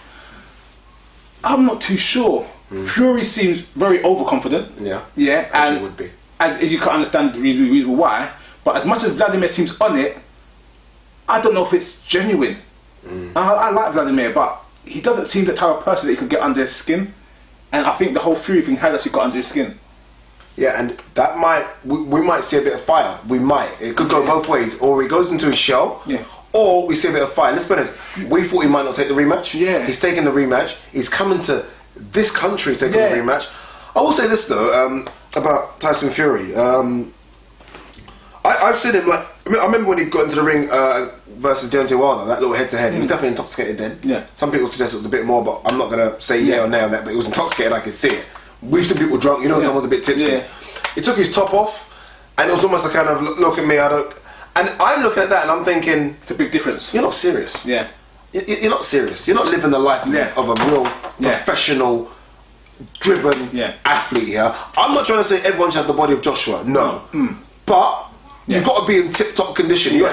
S1: I'm not too sure. Fury seems very overconfident.
S2: As he would be.
S1: And you can't understand the reason why. But as much as Vladimir seems on it, I don't know if it's genuine. I like Vladimir, but he doesn't seem the type of person that he could get under his skin. And I think the whole Fury thing has actually got under his skin.
S2: And that we might see a bit of fire. We might. It could go both ways. Or he goes into his shell, or we see a bit of fire. Let's be honest, we thought he might not take the rematch. He's taking the rematch. He's coming to this country taking the rematch. I will say this though, about Tyson Fury. I've seen him I remember when he got into the ring versus Deontay Wilder, that little head-to-head. He was definitely intoxicated then. Some people suggest it was a bit more, but I'm not going to say or nay on that, but he was intoxicated, I could see it. We've seen people drunk, someone's a bit tipsy. He took his top off, and it was almost a kind of, look at me, and I'm looking at that and I'm thinking,
S1: it's a big difference.
S2: You're not serious. You're not serious. You're not living the life of a real professional, driven athlete here. I'm not trying to say everyone should have the body of Joshua, no. But you've got to be in tip-top condition. You've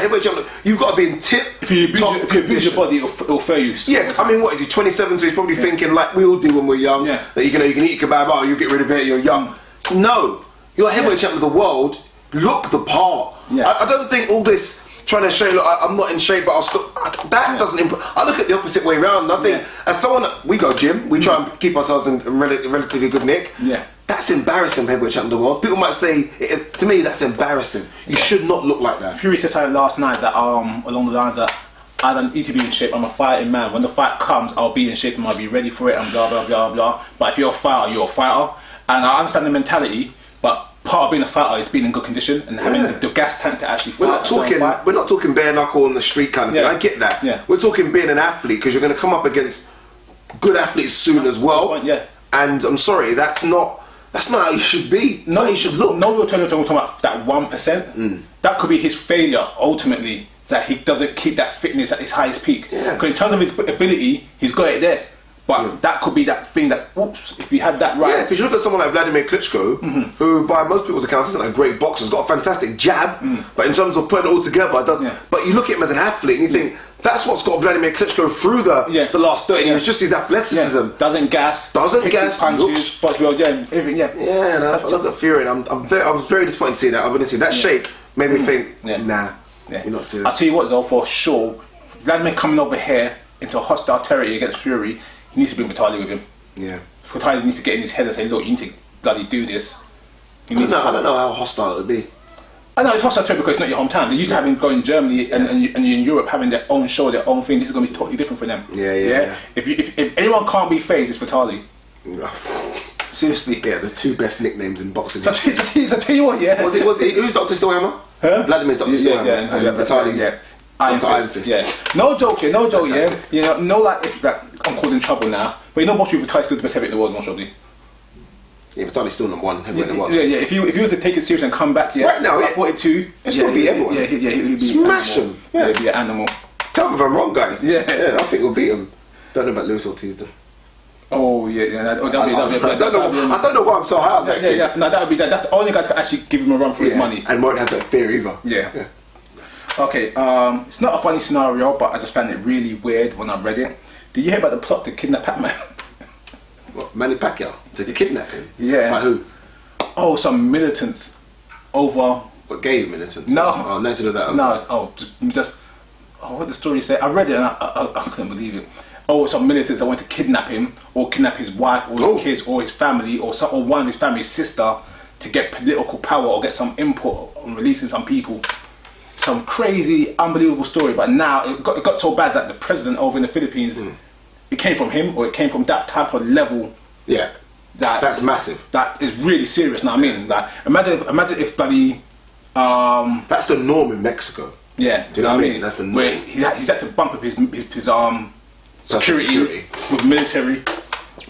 S2: got to be in tip-top condition. If you abuse your
S1: body, it'll fail you.
S2: I mean, what is he, 27, so he's probably thinking like we all do when we're young, that you can eat kebab, you get rid of it, you're young. No, you're a heavyweight champion of the world, look the part. I don't think all this trying to show, look, I'm not in shape, but I'll still, that doesn't improve. I look at the opposite way around. I think, as someone, we go gym, we try and keep ourselves in relatively good nick. That's embarrassing, heavyweight champion of the world. People might say, to me, that's embarrassing. You should not look like that.
S1: Fury said something last night that along the lines that I don't need to be in shape. I'm a fighting man. When the fight comes, I'll be in shape and I'll be ready for it and blah blah blah blah. But if you're a fighter, you're a fighter. And I understand the mentality, but part of being a fighter is being in good condition and having the gas tank to actually fight.
S2: We're not talking bare knuckle on the street kind of thing. I get that. We're talking being an athlete, because you're going to come up against good athletes soon as well. And I'm sorry, that's not how you should be. That's not how you should look.
S1: No, we're talking about that 1%. That could be his failure ultimately, that he doesn't keep that fitness at his highest peak. Because in terms of his ability, he's got it there. But that could be that thing that, if you had that right.
S2: Yeah, because you look at someone like Vladimir Klitschko, who by most people's accounts isn't a great boxer, has got a fantastic jab, but in terms of putting it all together, doesn't. But you look at him as an athlete and you think, that's what's got Vladimir Klitschko through the last 30 years, just his athleticism.
S1: Doesn't gas.
S2: Punches,
S1: looks, everything,
S2: and I look at Fury and I was very disappointed to see that. I wouldn't see that shape made me think, nah, you're not serious.
S1: I'll tell you what though, for sure, Vladimir coming over here into a hostile territory against Fury, he needs to bring Vitaly with him. Vitaly needs to get in his head and say, look, you need to bloody do this.
S2: I don't know how hostile it would be.
S1: I know it's hostile to it because it's not your hometown. They used to have him go in Germany and in Europe having their own show, their own thing. This is going to be totally different for them.
S2: Yeah.
S1: If anyone can't be phased, it's Vitali. Seriously.
S2: Yeah, the two best nicknames in boxing.
S1: So I tell you what, yeah.
S2: Was it? Who's Dr. Stillhammer?
S1: Huh?
S2: Vladimir's Dr. Stillhammer.
S1: Yeah,
S2: and Vitali's
S1: Iron Fist. Yeah. No joke, yeah.
S2: Fantastic.
S1: You know, no like if that I'm causing trouble now. But you know, most people Vitali's still the best heavyweight in the world, most probably.
S2: Yeah, Vitali's still number one heavyweight in the world.
S1: Yeah. If he was to take it serious and come back,
S2: right now,
S1: like 42,
S2: he'll still beat everyone.
S1: Yeah, he'll be
S2: smash him.
S1: Yeah, he'll be an animal.
S2: Tell me if I'm wrong, guys.
S1: Yeah,
S2: I think we'll beat him. Don't know about Luis Ortiz though.
S1: Oh yeah.
S2: I don't know why I'm so high on that kid.
S1: Yeah. No, that'd be that. That's the only guy that can actually give him a run for his money.
S2: And won't have that fear either.
S1: Yeah. Okay. It's not a funny scenario, but I just found it really weird when I read it. Did you hear about the plot to kidnap Pac-Man?
S2: What, Manny Pacquiao? To kidnap him?
S1: Yeah.
S2: By who?
S1: Oh, some militants over.
S2: What, gay militants?
S1: No.
S2: Oh, nothing of that.
S1: No. Just what the story said. I read it and I couldn't believe it. Oh, some militants that went to kidnap him, or kidnap his wife, or his kids, or his family, or one of his family's sister, to get political power or get some input on releasing some people. Some crazy, unbelievable story. But now it got so bad that the president over in the Philippines, it came from him, or it came from that type of level.
S2: Yeah, that's massive.
S1: That is really serious. Now I mean, like imagine if bloody.
S2: That's the norm in Mexico.
S1: Yeah,
S2: do you know what I mean? That's the norm.
S1: Where he's had to bump up his security with military.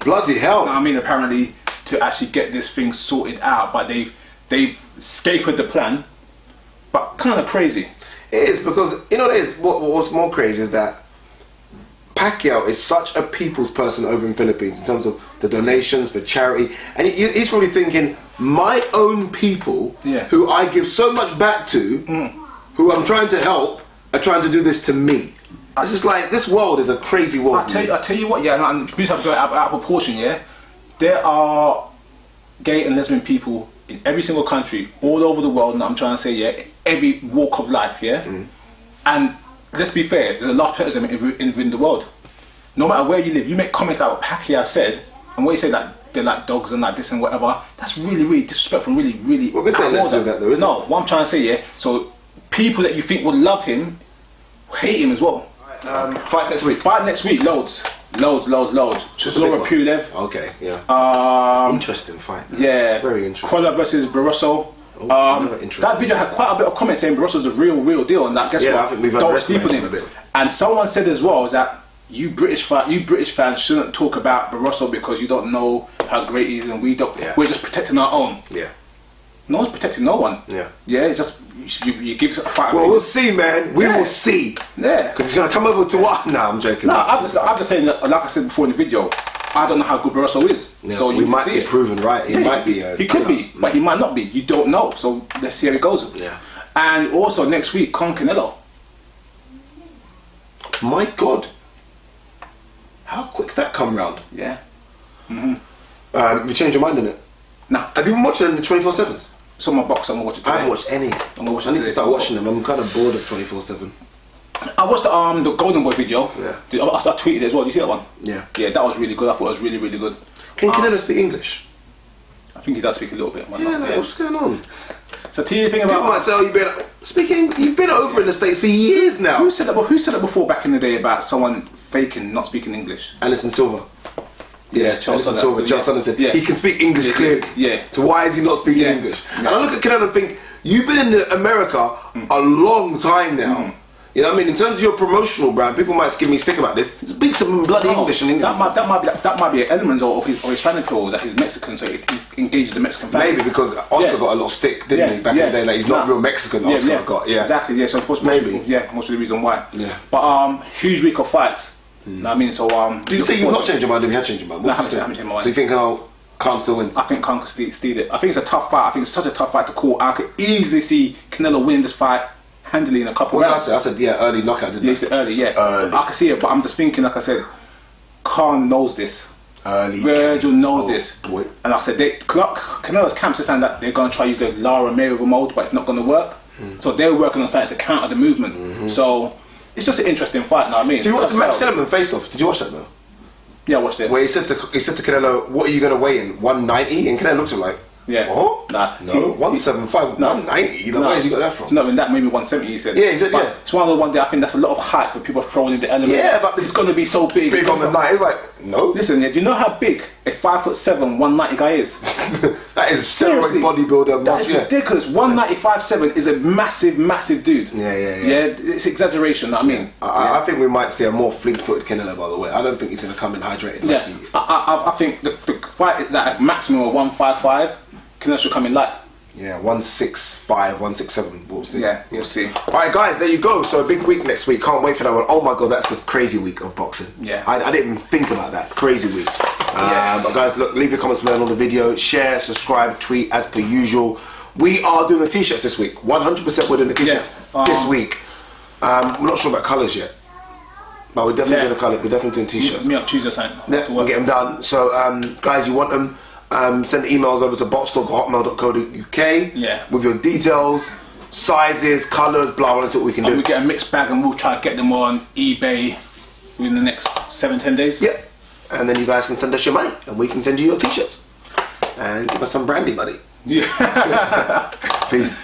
S2: Bloody hell!
S1: I mean, apparently to actually get this thing sorted out, but they've scaped the plan. But kind of crazy.
S2: It is, because you know what it is. What's more crazy is that Pacquiao is such a people's person over in Philippines in terms of the donations for charity, and he's probably thinking, my own people, who I give so much back to, who I'm trying to help, are trying to do this to me. It's just like, this world is a crazy world.
S1: I tell you what, and please have to go out of proportion, yeah. There are gay and lesbian people in every single country, all over the world, and I'm trying to say, yeah, every walk of life, yeah. And let's be fair, there's a lot of person in the world. No matter where you live, you make comments like what Pacquiao said, and what you say that they're like dogs and like this and whatever. That's really, really disrespectful, really, really.
S2: Well, this ain't let's do that though, is it?
S1: No, what I'm trying to say, yeah. So people that you think would love him, hate him as well.
S2: Fight next week.
S1: Fight next week, loads. Zora Pulev.
S2: Okay, yeah. Interesting fight.
S1: Yeah.
S2: Very interesting.
S1: Kola versus Barroso. That video had quite a bit of comments saying Barroso's a real deal, and that guess what?
S2: I think we've
S1: don't sleep on him. And someone said as well is that you British fans shouldn't talk about Barroso because you don't know how great he is, and we don't. We're just protecting our own.
S2: Yeah.
S1: No one's protecting no one.
S2: Yeah.
S1: Yeah, it's just you give a fight.
S2: Well, we'll see, man. We will see.
S1: Yeah.
S2: Because he's gonna come over to what? Nah, I'm joking.
S1: No, I'm just saying that, like I said before in the video, I don't know how good Barroso is.
S2: Yeah,
S1: so
S2: we might be proven right. He might be.
S1: He could be, but he might not be. You don't know. So let's see how it goes.
S2: Yeah.
S1: And also next week, Canelo.
S2: My God. How quick's that come round?
S1: Yeah.
S2: You changed your mind in it?
S1: Nah.
S2: Have you been watching the 24/7s?
S1: It's on my box. I'm gonna watch it today.
S2: I haven't watched any. I need to start watching them. I'm kind of bored of 24/7.
S1: I watched the Golden Boy video.
S2: Yeah.
S1: I tweeted it as well. Did you see that one?
S2: Yeah.
S1: Yeah, that was really good. I thought it was really good.
S2: Can Canelo speak English?
S1: I think he does speak a little bit.
S2: Yeah, what's going on?
S1: So tell you the thing about...
S2: People might say, oh, you've been over in the States for years now.
S1: Who said that before back in the day about someone faking, not speaking English?
S2: Anderson Silva.
S1: Yeah, Charles Sullivan.
S2: Charles Sullivan said he can speak English clearly.
S1: Yeah.
S2: So why is he not speaking English? And I look at Canelo and think, you've been in America a long time now. You know what I mean? In terms of your promotional brand, people might give me stick about this. Speak some bloody English and English.
S1: That might be an element of his fan appeal, that he's Mexican, so he engages the Mexican fans.
S2: Maybe because Oscar got a lot of stick, didn't he, back in the day? Like he's not real Mexican. Oscar got
S1: exactly. Yeah, so most of the reason why.
S2: Yeah.
S1: But huge week of fights. Know what I mean? So
S2: did you say you've not changed your mind? Have you had changed your mind?
S1: No, I haven't changed my mind.
S2: So you think Khan still wins?
S1: I think Khan can steal it. I think it's a tough fight. I think it's such a tough fight to call. I could easily see Canelo winning this fight handily in a couple rounds.
S2: I said early knockout, didn't I?
S1: You said early, Early. I can see it, but I'm just thinking, like I said, Khan knows this.
S2: Early.
S1: Virgil knows this.
S2: Boy.
S1: And like I said, Canelo's camp is saying that they're going to try to use the Lara Mayweather mode, but it's not going to work. So they're working on something to counter the movement. So it's just an interesting fight, you know what I mean?
S2: Did you watch the Max Kellerman face-off? Did you watch that though?
S1: Yeah, I watched it.
S2: Where he said to Canelo, what are you going to weigh in? 190? And Canelo looked at him like,
S1: Yeah.
S2: What?
S1: Nah.
S2: No. 175, 190. Where did you got that from?
S1: No, in that maybe 170. He said.
S2: Yeah, he said.
S1: But it's one of the ones that I think that's a lot of hype when people are throwing in the element.
S2: Yeah, but
S1: it's gonna be so big.
S2: Big on the night. It's like no.
S1: Listen, do you know how big a 5'7", 190 guy is?
S2: That is steroid bodybuilder.
S1: That is ridiculous. 195.7 is a massive dude.
S2: Yeah.
S1: It's exaggeration. I mean,
S2: I think we might see a more fleet-footed Canelo. By the way, I don't think he's gonna come in hydrated.
S1: Yeah, I think the fight is at a maximum of 155. Canelo should come in light.
S2: Yeah, 165, 167. We'll see.
S1: Yeah, you'll see.
S2: All right, guys, there you go. So a big week next week. Can't wait for that one. Oh my god, that's a crazy week of boxing.
S1: Yeah,
S2: I didn't even think about that. Crazy week. But guys, look, leave your comments below on the video. Share, subscribe, tweet as per usual. We are doing the t-shirts this week. 100% we're doing the t-shirts this week. I'm not sure about colours yet, but we're definitely doing a colour. We're definitely doing t-shirts.
S1: Me up Tuesday, something.
S2: Yeah, we'll get them done. So, guys, you want them? Send emails over to boxtalk@hotmail.co.uk with your details, sizes, colours, blah blah. That's what we can do.
S1: We get a mixed bag and we'll try to get them on eBay within the next 7-10 days.
S2: Yep. And then you guys can send us your money and we can send you your t-shirts and give us some brandy money.
S1: Yeah.
S2: Peace.